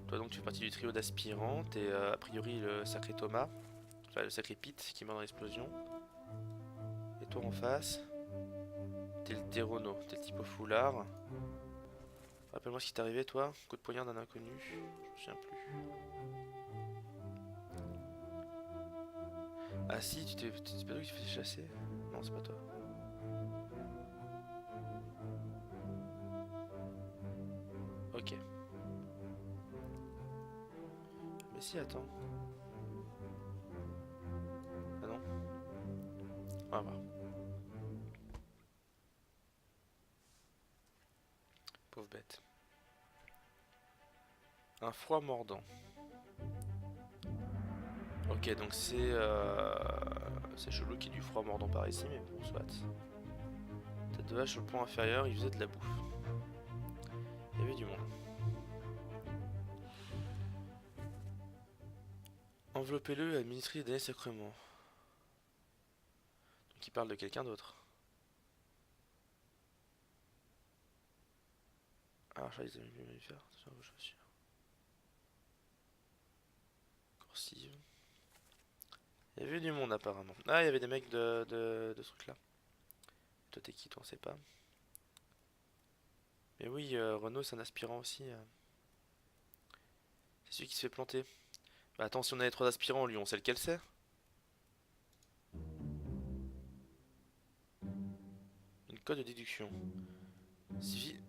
Toi, donc, tu fais partie du trio d'aspirants. T'es a priori le sacré Thomas. Enfin, le sacré Pete qui meurt dans l'explosion. Et toi en face, t'es le Terrono. T'es le type au foulard. Rappelle-moi ce qui t'est arrivé, toi. Coup de poignard d'un inconnu. Je me souviens plus. Ah si, c'est pas toi qui t'es fait chasser? Non, c'est pas toi. Ok. Mais si, attends. Ah non. On va voir. Pauvre bête. Un froid mordant. Ok, donc c'est chelou qu'il y ait du froid mordant par ici, mais bon, soit. Tête de vache sur le point inférieur, il faisait de la bouffe. Il y avait du monde. Enveloppez-le et administrez les derniers sacrements. Donc il parle de quelqu'un d'autre. Ah, je les amis mammifères, attention à vos chaussures. Coursive. Il y avait du monde apparemment. Ah, il y avait des mecs de ce truc là. Toi t'es qui, toi on sait pas. Mais oui, Renault c'est un aspirant aussi. C'est celui qui se fait planter. Bah attends, si on a les 3 aspirants, lui on sait lequel c'est. Une code de déduction. Suffit.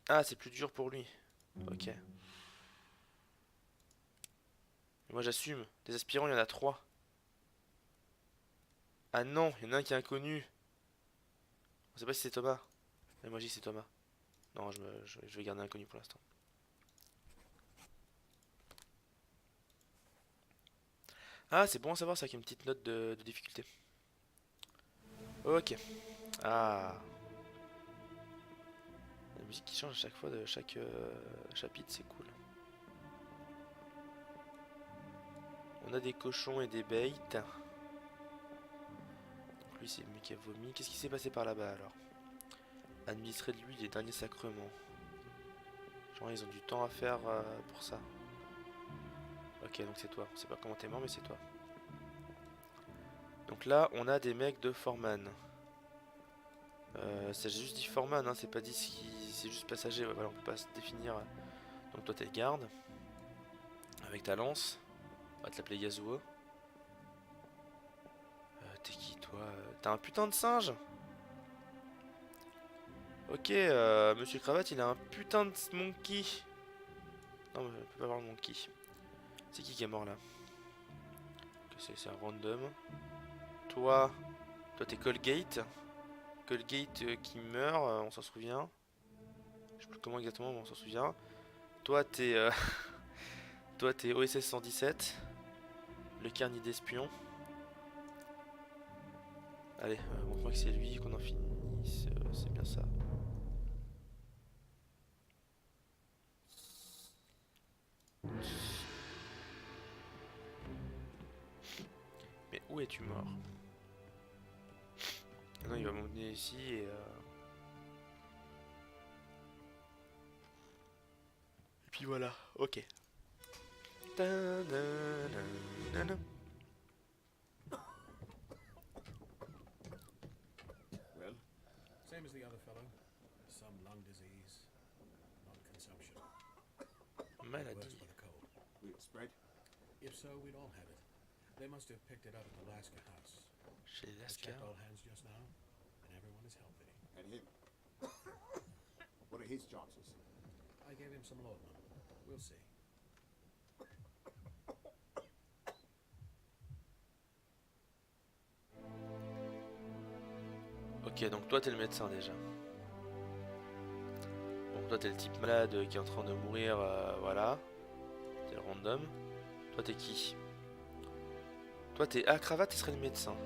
Ah, c'est plus dur pour lui. Ok. Mais moi j'assume. Des aspirants, il y en a 3. Ah non, il y en a un qui est inconnu. On sait pas si c'est Thomas. Mais moi je dis c'est Thomas. Non, je vais garder inconnu pour l'instant. Ah, c'est bon à savoir ça, qu'il y a une petite note de difficulté. Ok. Ah. La musique qui change à chaque fois de chaque chapitre, c'est cool. On a des cochons et des baits. Donc lui c'est le mec qui a vomi. Qu'est-ce qui s'est passé par là-bas alors? Administrer de lui les derniers sacrements. Genre ils ont du temps à faire pour ça. Ok, donc c'est toi. On sait pas comment t'es mort, mais c'est toi. Donc là, on a des mecs de Foreman. C'est juste dit Foreman, hein, c'est pas dit si c'est juste passager. Ouais, voilà, on peut pas se définir. Donc toi, t'es le garde. Avec ta lance. On va te l'appeler Yasuo. T'es qui, toi? T'as un putain de singe? Ok, Monsieur Cravate, il a un putain de monkey. Non, mais on peut pas avoir le monkey. C'est qui est mort là? C'est un random. Toi t'es Colgate. Colgate qui meurt, on s'en souvient. Je sais plus comment exactement, mais on s'en souvient. Toi t'es toi t'es OSS 117. Le carnet d'espion. Allez, montre-moi que c'est lui, qu'on en finisse. C'est bien ça. Mais où es-tu mort? Non, il va m'emmener ici et puis voilà, ok. Ta-da-da-da-da. Well, same as the other fellow. Some lung disease, non-consumption. Worse Maladie. for the cold. Will it spread? If so, we'd all have it. They must have picked it up at the Laska house. Chez I Laska. checked all hands just now, and everyone is healthy. And him? What are his chances? I gave him some laudanum. We'll see. Ok, donc toi t'es le médecin déjà. Bon, toi t'es le type malade qui est en train de mourir, voilà. T'es le random. Toi t'es qui? Toi t'es... Ah, Cravate, tu serais le médecin.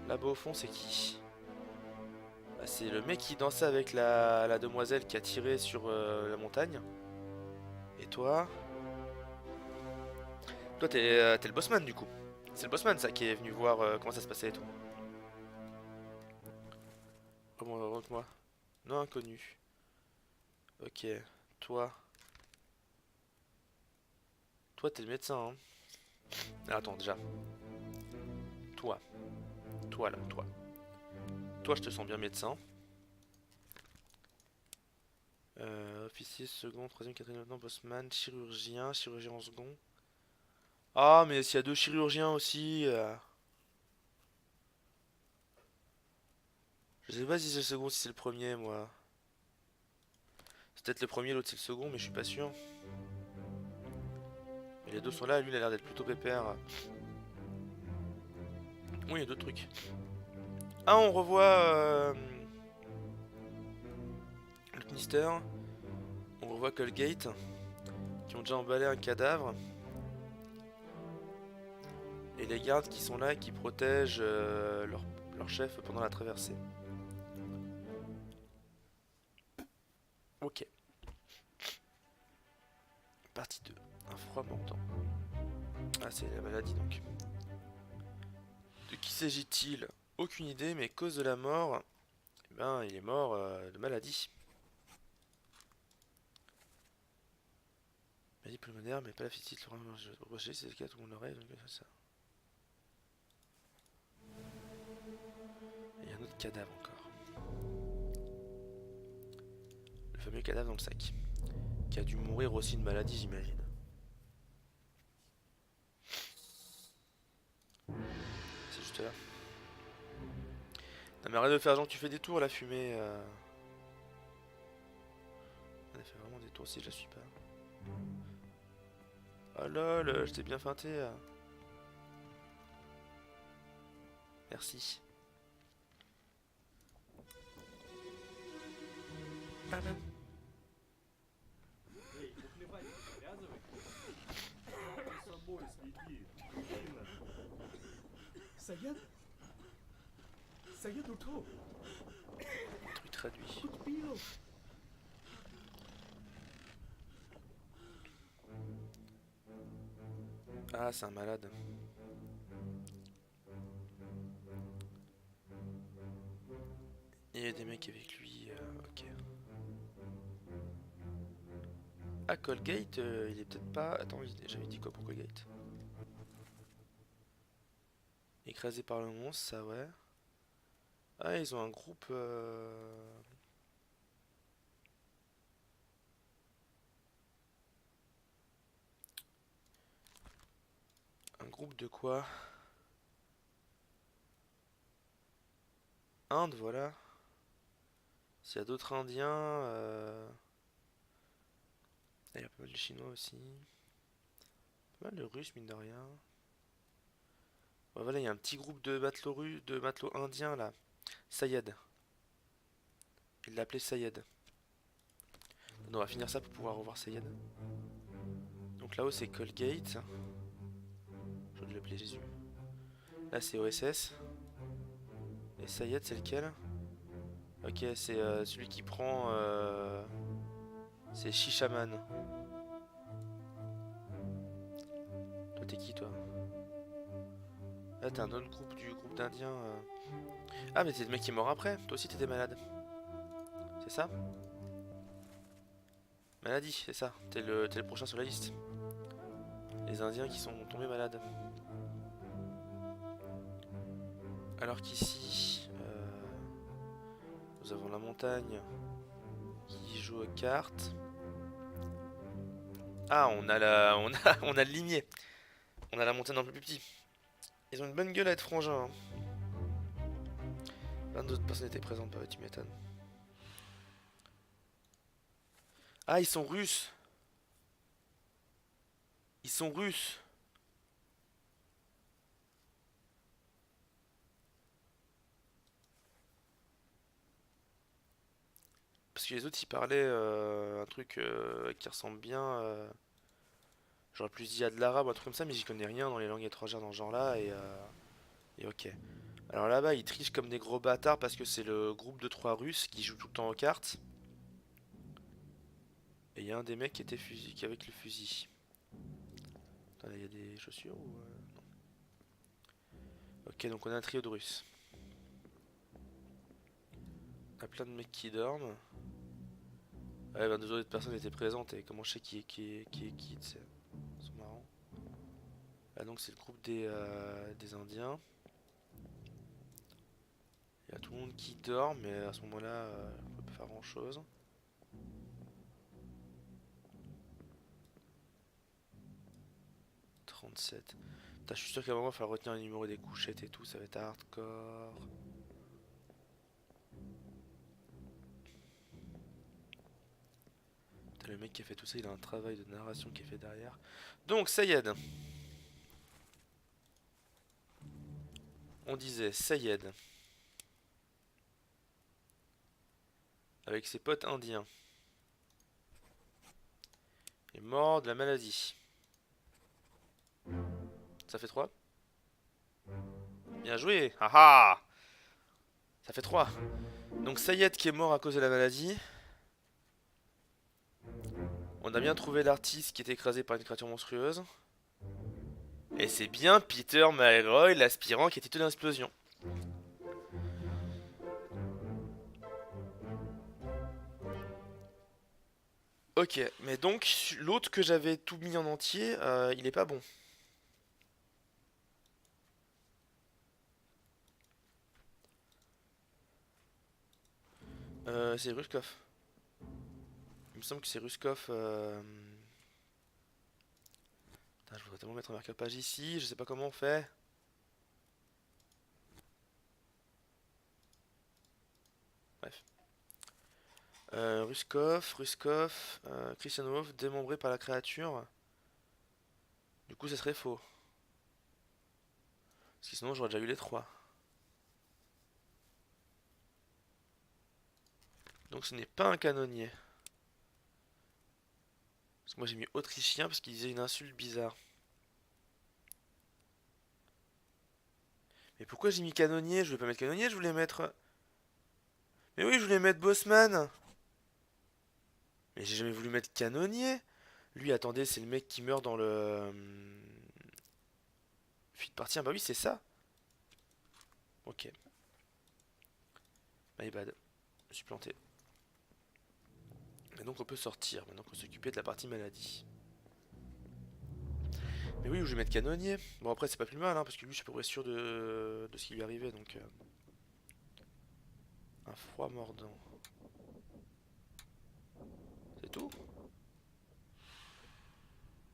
Là-bas au fond, c'est qui? Bah, c'est le mec qui dansait avec la demoiselle qui a tiré sur la montagne. Et toi? Toi t'es le bossman du coup. C'est le bossman ça qui est venu voir comment ça se passait et tout. Remonte-moi. Non, inconnu. Ok, toi. Toi, t'es le médecin, hein. Ah, attends, déjà. Toi. Toi, là, toi. Toi, je te sens bien médecin. Officier, second, troisième, quatrième lieutenant, bossman, chirurgien en second. Ah, mais s'il y a deux chirurgiens aussi... Je sais pas si c'est le second, si c'est le premier, moi. C'est peut-être le premier, l'autre c'est le second, mais je suis pas sûr. Mais les deux sont là, lui il a l'air d'être plutôt pépère. Oui, il y a d'autres trucs. Ah, on revoit... le Knister. On revoit Colgate. Qui ont déjà emballé un cadavre. Et les gardes qui sont là et qui protègent leur chef pendant la traversée. Ok. Partie 2. Un froid mordant. Ah, c'est la maladie donc. De qui s'agit-il? Aucune idée, mais cause de la mort, eh ben, il est mort de maladie. Maladie pulmonaire, mais pas la physique. Roger, c'est le cas, tout le monde l'aurait, donc c'est ça. Il y a un autre cadavre encore. Le fameux cadavre dans le sac. Qui a dû mourir aussi de maladie, j'imagine. C'est juste là. Non mais arrête de faire genre tu fais des tours la fumée. Elle fait vraiment des tours si je la suis pas. Oh lol, je t'ai bien feinté. Merci. Bam. Sayed? Sayed Otto! Truc traduit. Bill! Ah, c'est un malade. Il y a des mecs avec lui, ok. Ah, Colgate, il est peut-être pas... Attends, j'avais dit quoi pour Colgate? Écrasé par le monstre, ça ouais. Ah, ils ont un groupe... Un groupe de quoi? Inde, voilà. S'il y a d'autres Indiens... Il y a pas mal de Chinois aussi. Pas mal de Russes, mine de rien. Ouais, voilà, il y a un petit groupe de matelots russes, de matelots indiens là. Sayed. Il l'appelait Sayed. On va finir ça pour pouvoir revoir Sayed. Donc là-haut c'est Colgate. Je vais l'appeler Jésus. Là c'est OSS. Et Sayed c'est lequel? Ok, c'est celui qui prend... C'est Shishaman. Toi t'es qui toi? Là t'es un autre groupe du groupe d'Indiens. Ah mais t'es le mec qui est mort après. Toi aussi t'étais malade. C'est ça? Maladie, c'est ça. T'es le prochain sur la liste. Les Indiens qui sont tombés malades. Alors qu'ici, nous avons la montagne qui joue aux cartes. Ah, on a le limier. On a la montagne un peu plus petit. Ils ont une bonne gueule à être frangins. Hein. 22 personnes étaient présentes, bah ouais, tu m'étonnes. Ah, ils sont russes. Ils sont russes. Parce que les autres, ils parlaient un truc qui ressemble bien. J'aurais plus dit à de l'arabe, un truc comme ça, mais j'y connais rien dans les langues étrangères dans ce genre-là. Et ok. Alors là-bas, ils trichent comme des gros bâtards parce que c'est le groupe de 3 Russes qui jouent tout le temps aux cartes. Et il y a un des mecs qui était qui avec le fusil. Attends, il y a des chaussures ou... non. Ok, donc on a un trio de Russes. On a plein de mecs qui dorment. Ouais, 22 autres personnes étaient présentes et comment je sais qui est qui, tu sais. C'est marrant. Ah, donc c'est le groupe des Indiens. Il y a tout le monde qui dort, mais à ce moment-là, on peut pas faire grand-chose. Putain, je suis sûr qu'à un moment il va falloir retenir le numéro des couchettes et tout, ça va être hardcore. Putain, le mec qui a fait tout ça, il a un travail de narration qui est fait derrière. Donc, Sayed. On disait Sayed. Avec ses potes indiens. Il est mort de la maladie. Ça fait 3. Bien joué. Haha. Ça fait 3. Donc Sayed qui est mort à cause de la maladie. On a bien trouvé l'artiste qui est écrasé par une créature monstrueuse. Et c'est bien Peter Malroy, l'aspirant, qui est tué dans l'explosion. Ok, mais donc l'autre que j'avais tout mis en entier, il est pas bon. C'est Ruskov. Il me semble que c'est Ruskov. Putain, je voudrais tellement mettre un marque-page ici, je sais pas comment on fait. Bref. Ruskov, Christianov, démembré par la créature. Du coup, ça serait faux. Parce que sinon, j'aurais déjà eu les 3. Donc, ce n'est pas un canonnier. Parce que moi, j'ai mis autrichien parce qu'il disait une insulte bizarre. Mais pourquoi j'ai mis canonnier? Je voulais pas mettre canonnier, je voulais mettre... Mais oui, je voulais mettre Bossman. Mais j'ai jamais voulu mettre canonnier. Lui, attendez, c'est le mec qui meurt dans le... partie. Ah bah oui, c'est ça. Ok. My bad. Je me suis planté. Et donc on peut sortir. Maintenant qu'on s'occuper de la partie maladie. Mais oui, où je vais mettre canonnier. Bon après c'est pas plus mal, hein, parce que lui je suis à peu près sûr de ce qui lui arrivait. Donc un froid mordant. C'est tout?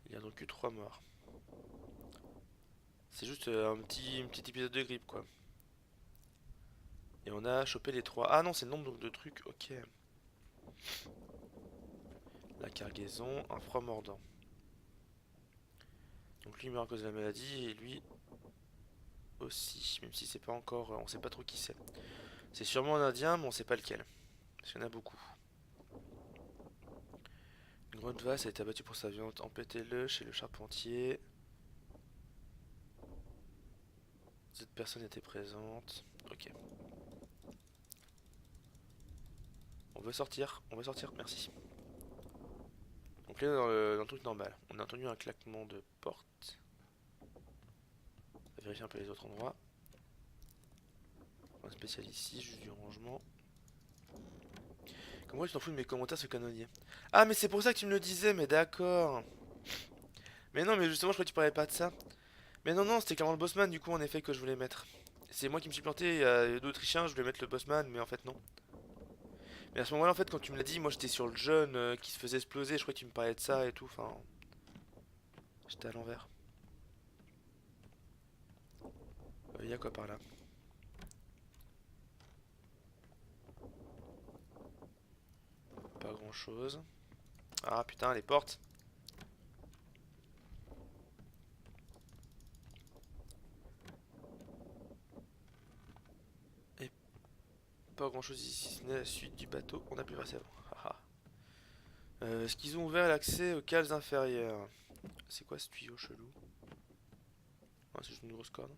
Il y a donc eu 3 morts. C'est juste un petit épisode de grippe quoi. Et on a chopé les 3. Ah non, c'est le nombre donc, de trucs. Ok. La cargaison, un froid mordant. Donc lui meurt à cause de la maladie et lui aussi. Même si c'est pas encore. On sait pas trop qui c'est. C'est sûrement un indien, mais on sait pas lequel. Parce qu'il y en a beaucoup. Une grotte vaste a été abattue pour sa viande. Empêtez-le chez le charpentier. Cette personne était présente. Ok. On veut sortir, merci. Donc là, dans le truc normal, on a entendu un claquement de porte. On va vérifier un peu les autres endroits. Un spécial ici, juste du rangement. Comment tu t'en fous de mes commentaires, ce canonnier? Ah, mais c'est pour ça que tu me le disais, mais d'accord. Mais non, mais justement, je crois que tu parlais pas de ça. Mais non, non, c'était clairement le bossman, du coup, en effet, que je voulais mettre. C'est moi qui me suis planté, il y a d'Autrichiens, je voulais mettre le bossman, mais en fait, non. Mais à ce moment-là, en fait, quand tu me l'as dit, moi j'étais sur le jeune qui se faisait exploser. Je crois que tu me parlais de ça et tout. Enfin, j'étais à l'envers. Y a quoi par là? Pas grand-chose. Ah putain, les portes. Et pas grand-chose ici, ce n'est la suite du bateau. On a pu passer avant. Est-ce qu'ils ont ouvert l'accès aux cales inférieures? C'est quoi ce tuyau chelou? Ah, c'est juste une grosse corde.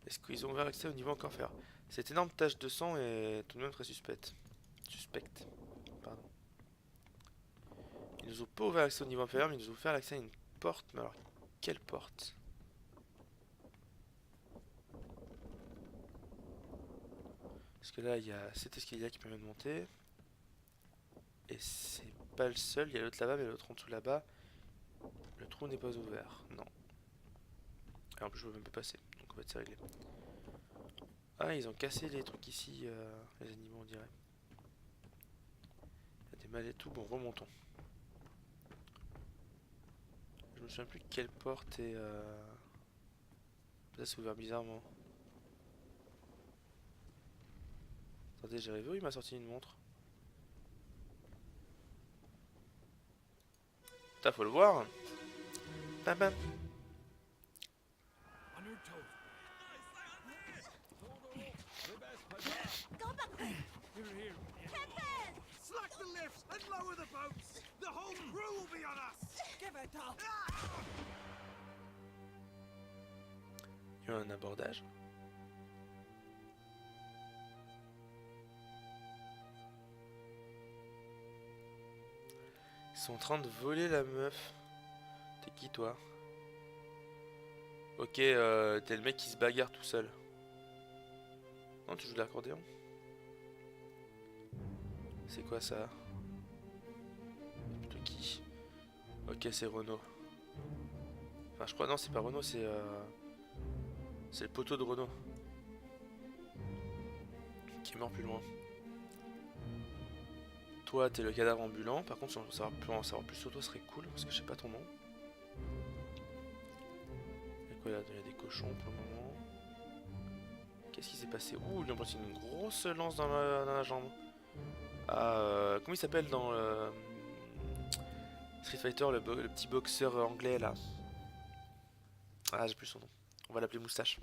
Est-ce qu'ils ont ouvert l'accès au niveau encore inférieur? Cette énorme tache de sang est tout de même très suspecte. Suspecte. Pardon. Ils nous ont pas ouvert l'accès au niveau inférieur, mais ils nous ont ouvert l'accès à une porte. Mais alors, quelle porte? Parce que là, il y a cet escalier qui permet de monter. Et c'est pas le seul, il y a l'autre là-bas, mais l'autre en dessous là-bas. Le trou n'est pas ouvert, non. Et en plus, je peux même pas passer, donc en fait, c'est réglé. Ah, ils ont cassé les trucs ici, les animaux, on dirait. Il y a des malles et tout, bon, remontons. Je me souviens plus de quelle porte est. Ça s'est ouvert bizarrement. Attendez, j'ai rêvé où il m'a sorti une montre. Putain, faut le voir. Bam bam. Slack the lifts and lower the boats. The whole crew will be on us. Give it up. Il y a un abordage. Ils sont en train de voler la meuf. T'es qui toi? Ok, t'es le mec qui se bagarre tout seul. Non, tu joues de l'accordéon? C'est quoi ça? Plutôt qui? Ok, c'est Renault. Enfin, je crois, non, c'est pas Renault, c'est le poteau de Renault. Qui est mort plus loin. Toi, t'es le cadavre ambulant. Par contre, si on veut en savoir plus sur toi, ce serait cool, parce que je sais pas ton nom. Il y a quoi là? Il y a des cochons pour le moment. Qu'est-ce qui s'est passé? Ouh, ils ont planté une grosse lance dans la jambe. Ah, comment il s'appelle dans Street Fighter, le petit boxeur anglais là? Ah, j'ai plus son nom. On va l'appeler Moustache.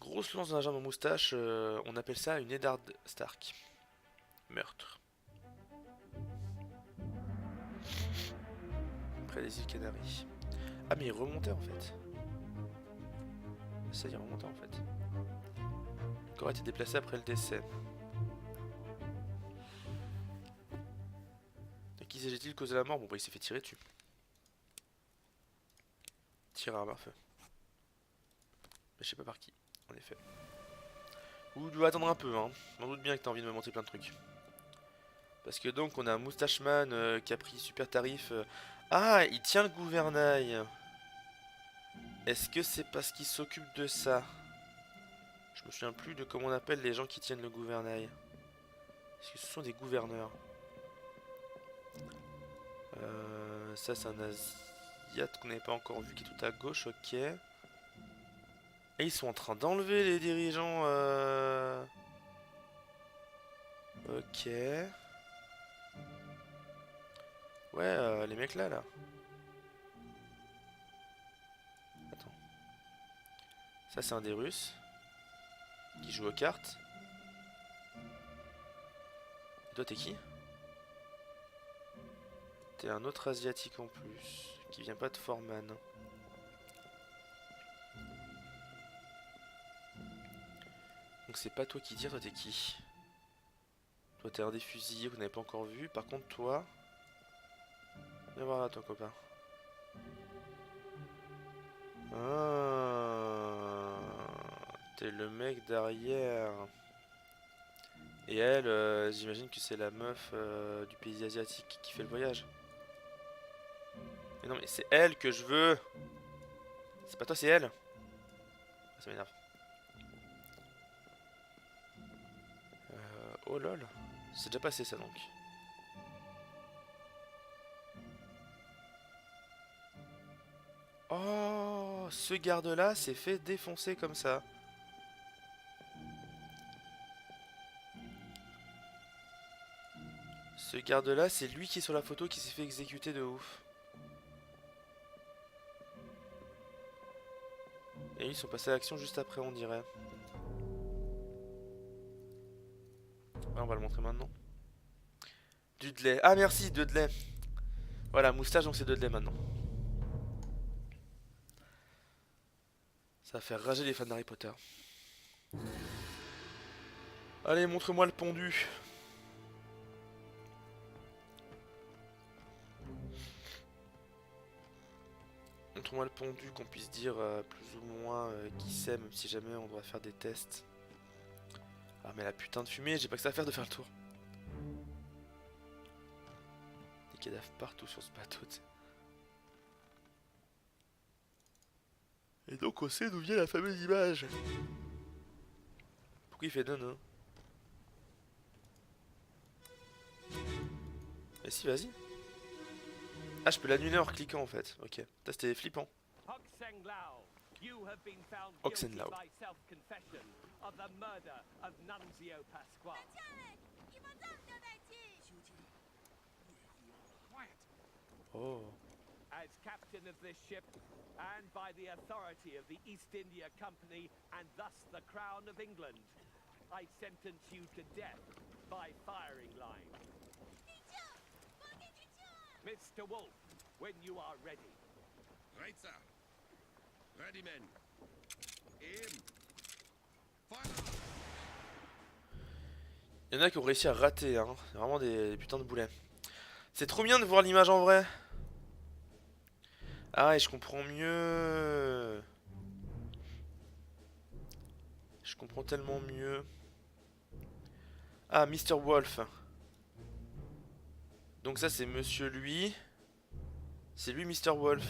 Grosse lance dans la jambe en moustache, on appelle ça une Eddard Stark. Meurtre. Près des îles Canaries. Ah mais il remontait en fait. Ça, il remontait en fait. Le corps a été déplacé après le décès. De qui s'agit-il cause de la mort? Bon bah il s'est fait tirer dessus. Tir à arme à feu. Mais je sais pas par qui, en effet. Ou tu dois attendre un peu, hein. Je m'en doute bien que t'as envie de me montrer plein de trucs. Parce que donc on a un Moustacheman qui a pris super tarif. Ah, il tient le gouvernail. Est-ce que c'est parce qu'il s'occupe de ça? Je me souviens plus de comment on appelle les gens qui tiennent le gouvernail. Est-ce que ce sont des gouverneurs? Ça c'est un Asiate qu'on n'avait pas encore vu qui est tout à gauche, ok. Et ils sont en train d'enlever les dirigeants. Ok. Ouais, les mecs là. Attends. Ça c'est un des Russes qui joue aux cartes. Et toi t'es qui? T'es un autre asiatique en plus, qui vient pas de Foreman. Donc c'est pas toi qui tire, toi t'es qui? Toi t'es un des fusiliers que vous n'avez pas encore vu. Par contre toi... Viens voir là ton copain. Ah, t'es le mec derrière. Et elle, j'imagine que c'est la meuf du pays asiatique qui fait le voyage. Mais non mais c'est elle que je veux. C'est pas toi, c'est elle. Ça m'énerve. Oh lol. C'est déjà passé ça donc. Oh, ce garde là s'est fait défoncer comme ça. Ce garde là, c'est lui qui est sur la photo qui s'est fait exécuter de ouf. Et ils sont passés à l'action juste après, on dirait. Ouais, on va le montrer maintenant. Dudley. Ah merci, Dudley. Voilà, moustache, donc c'est Dudley maintenant. Ça va faire rager les fans d'Harry Potter. Allez, montre-moi le pondu. Montre-moi le pondu, qu'on puisse dire plus ou moins qui c'est, même si jamais on doit faire des tests. Ah mais la putain de fumée, j'ai pas que ça à faire de faire le tour. Des cadavres partout sur ce bateau, t'sais. Et donc on sait d'où vient la fameuse image. Pourquoi il fait non non? Mais si, vas-y. Ah, je peux l'annuler en recliquant en fait. Ok. Ça c'était flippant. Oxenlau. Oh. As captain of this ship, and by the authority of the East India Company, and thus the Crown of England, I sentence you to death by firing line. Mr. Wolf, when you are ready. Right, sir. Ready, men. Aim. Fire! Il y en a qui ont réussi à rater, hein. C'est vraiment des putains de boulets. C'est trop bien de voir l'image en vrai. Ah, et je comprends mieux. Je comprends tellement mieux. Ah, Mr. Wolf. Donc ça, c'est monsieur lui. C'est lui, Mr. Wolf.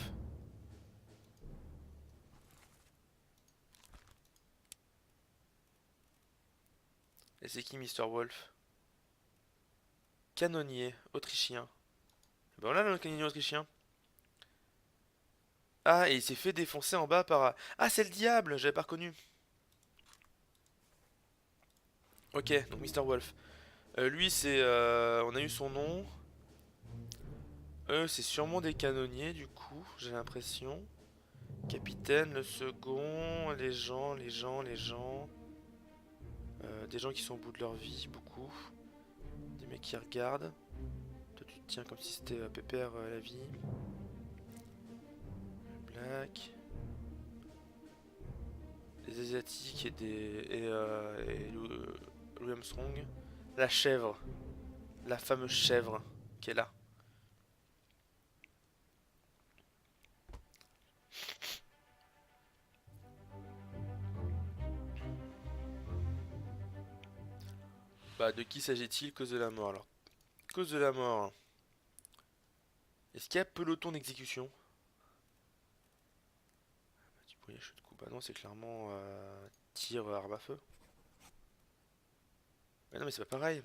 Et c'est qui, Mr. Wolf? Canonnier, autrichien. Et ben voilà le canonnier autrichien. Ah, et il s'est fait défoncer en bas par... Ah, c'est le diable, j'avais pas reconnu. Ok, donc Mr. Wolf. Lui, c'est... on a eu son nom. Eux, c'est sûrement des canonniers, du coup, j'ai l'impression. Capitaine, le second, les gens... des gens qui sont au bout de leur vie, beaucoup. Des mecs qui regardent. Toi, tu te tiens comme si c'était pépère la vie. Black. Des asiatiques et Louis Armstrong. La chèvre. La fameuse chèvre qui est là. Bah, de qui s'agit-il? Cause de la mort, alors. Cause de la mort. Est-ce qu'il y a peloton d'exécution? Petit poignet chute de coup. Bah non, c'est clairement tir arme à feu. Mais non, mais c'est pas pareil.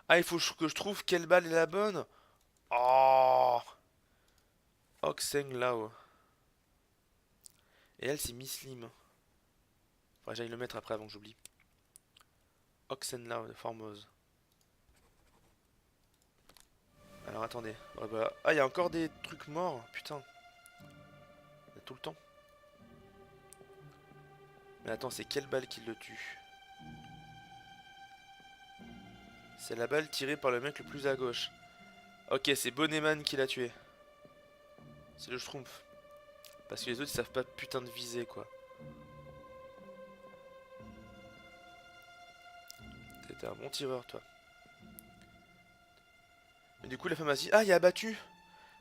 Ah, il faut que je trouve quelle balle est la bonne. Oh, Oxeng Lao. Et elle, c'est Miss Lim. Faudrait que j'aille le mettre après avant que j'oublie. Oxenlau de Formose. Alors attendez. Ouais, bah... Ah, il y a encore des trucs morts. Putain. Il y a tout le temps. Mais attends, c'est quelle balle qui le tue? C'est la balle tirée par le mec le plus à gauche. Ok, c'est Bonneman qui l'a tué. C'est le Schtroumpf. Parce que les autres ils savent pas putain de viser quoi. T'es un bon tireur toi. Mais du coup la pharmacie... Ah, il y a abattu.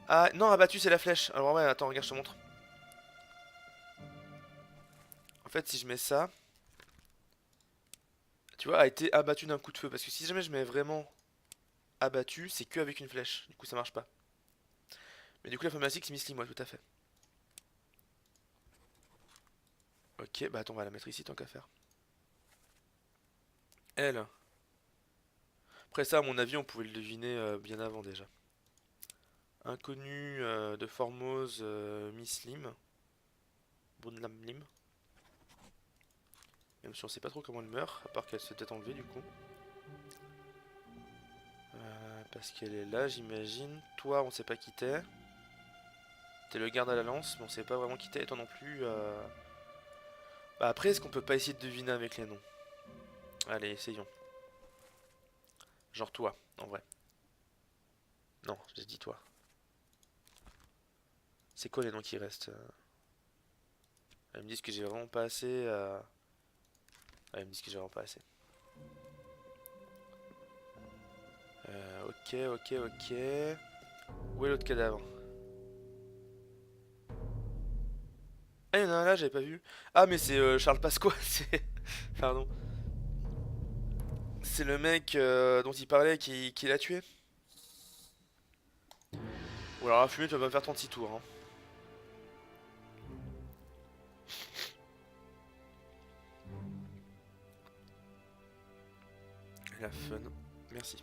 Ah non, abattu c'est la flèche. Alors ouais, attends, regarde, je te montre. En fait, si je mets ça... Tu vois, a été abattu d'un coup de feu. Parce que si jamais je mets vraiment abattu, c'est que avec une flèche. Du coup ça marche pas. Mais du coup la pharmacie c'est Miss Lee, moi, tout à fait. Ok, bah attends, on va la mettre ici tant qu'à faire. Elle. Après ça, à mon avis, on pouvait le deviner bien avant déjà. Inconnu de Formose, Miss Lim. Bonlam Lim. Même si on sait pas trop comment elle meurt, à part qu'elle s'est peut-être enlevée du coup. Parce qu'elle est là, j'imagine. Toi, on sait pas qui t'es. T'es le garde à la lance, mais on sait pas vraiment qui t'es. Et toi non plus. Bah après, est-ce qu'on peut pas essayer de deviner avec les noms? Allez, essayons. Genre toi, en vrai. Non, j'ai dit toi. C'est quoi les noms qui restent? Elles me disent que j'ai vraiment pas assez. Ouais, elles me disent que j'ai vraiment pas assez. Ok, ok, ok. Où est l'autre cadavre? Ah, il y en a un là, j'avais pas vu. Ah, mais c'est Charles Pasqua, c'est... Pardon. C'est le mec dont il parlait qui l'a tué. Ou alors la fumée, tu vas pas me faire 36 tours. Hein. La fun. Merci.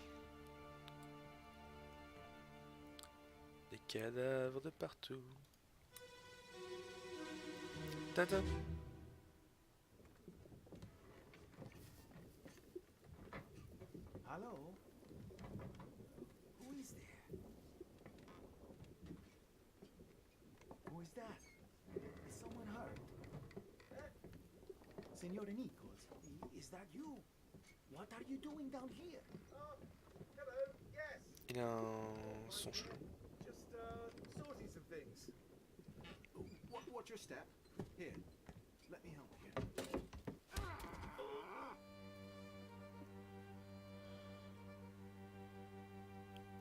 Des cadavres de partout. Tintin. Hello? Who is there? Who is that? Is someone hurt? Senor Nichols, is that you? What are you doing down here? Hello, yes. Il a un son chelou. Just sorting some things. Watch your step. Here, let me help you.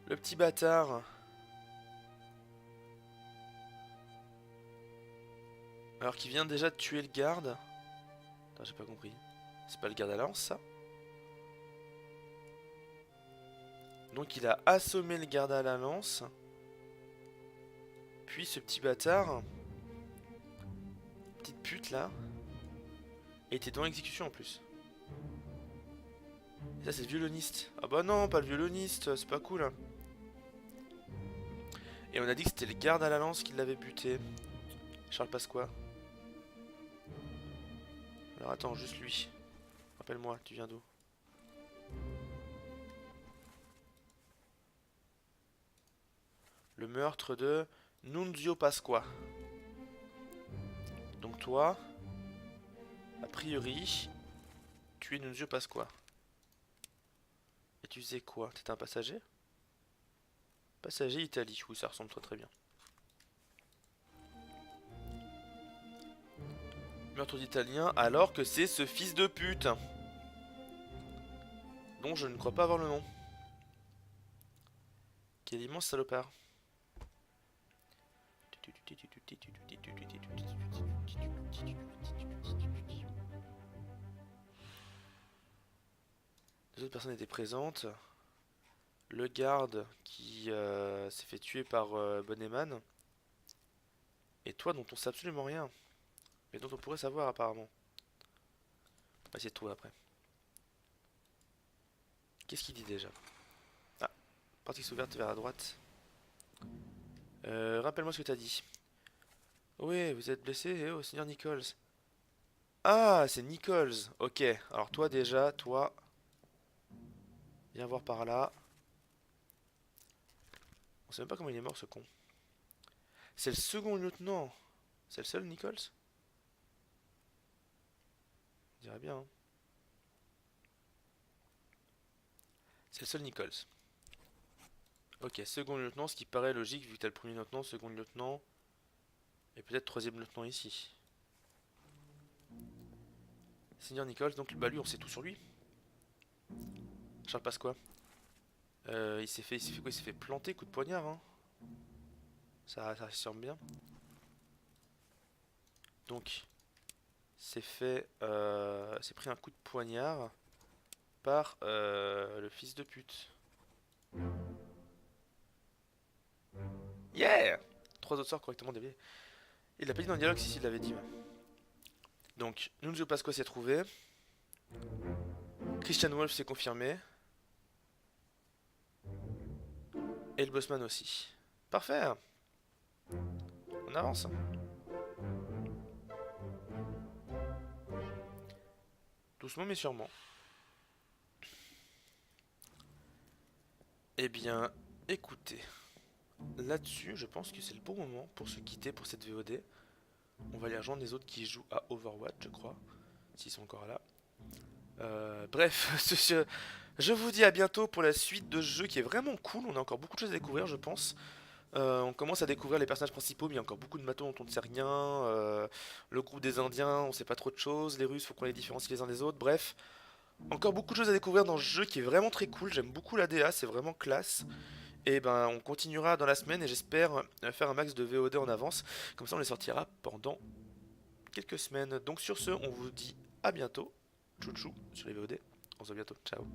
Le petit bâtard. Alors qu'il vient déjà de tuer le garde. Attends, j'ai pas compris. C'est pas le garde à lance, ça? Donc il a assommé le garde à la lance. Puis ce petit bâtard, petite pute là, était dans l'exécution en plus. Et ça c'est le violoniste. Ah bah non, pas le violoniste, c'est pas cool. Hein. Et on a dit que c'était le garde à la lance qui l'avait buté. Charles Pasqua. Alors attends, juste lui. Rappelle-moi, tu viens d'où? Le meurtre de Nunzio Pasqua. Donc toi, a priori, tu es Nunzio Pasqua. Et tu faisais quoi? T'étais un passager? Passager Italie, oui ça ressemble très très bien. Meurtre d'Italien alors que c'est ce fils de pute dont je ne crois pas avoir le nom. Quel immense salopard. Les autres personnes étaient présentes. Le garde qui s'est fait tuer par Bonneman. Et toi dont on sait absolument rien. Mais dont on pourrait savoir apparemment. On va essayer de trouver après. Qu'est-ce qu'il dit déjà? Ah, partie ouverte vers la droite. Rappelle-moi ce que t'as dit. Oui, vous êtes blessé, eh oh, Seigneur Nichols. Ah, c'est Nichols. Ok, alors toi déjà, toi... Viens voir par là. On sait même pas comment il est mort ce con. C'est le second lieutenant. C'est le seul Nichols? Je dirais bien. Hein. C'est le seul Nichols. Ok, second lieutenant, ce qui paraît logique vu que t'as le premier lieutenant, second lieutenant. Et peut-être troisième lieutenant ici. Seigneur Nichols, donc bah lui on sait tout sur lui. Charles passe quoi? Il s'est fait quoi? Il s'est fait planter, coup de poignard hein. Ça ressemble bien. Donc, s'est pris un coup de poignard par le fils de pute. Yeah! 3 autres sorts correctement déviés. Il l'a pas dit dans le dialogue si il l'avait dit. Donc, Nunzio Pasqua s'est trouvé. Christian Wolf s'est confirmé. Et le bossman aussi. Parfait! On avance. Doucement mais sûrement. Eh bien, écoutez. Là-dessus, je pense que c'est le bon moment pour se quitter pour cette VOD. On va aller rejoindre les autres qui jouent à Overwatch, je crois. S'ils sont encore là. Bref, je vous dis à bientôt pour la suite de ce jeu qui est vraiment cool. On a encore beaucoup de choses à découvrir, je pense. On commence à découvrir les personnages principaux, mais il y a encore beaucoup de matos dont on ne sait rien. Le groupe des Indiens, on sait pas trop de choses. Les Russes, faut qu'on les différencie les uns des autres. Bref, encore beaucoup de choses à découvrir dans ce jeu qui est vraiment très cool. J'aime beaucoup la DA, c'est vraiment classe. Et ben, on continuera dans la semaine et j'espère faire un max de VOD en avance. Comme ça, on les sortira pendant quelques semaines. Donc sur ce, on vous dit à bientôt. Tchou tchou sur les VOD. On se voit bientôt. Ciao.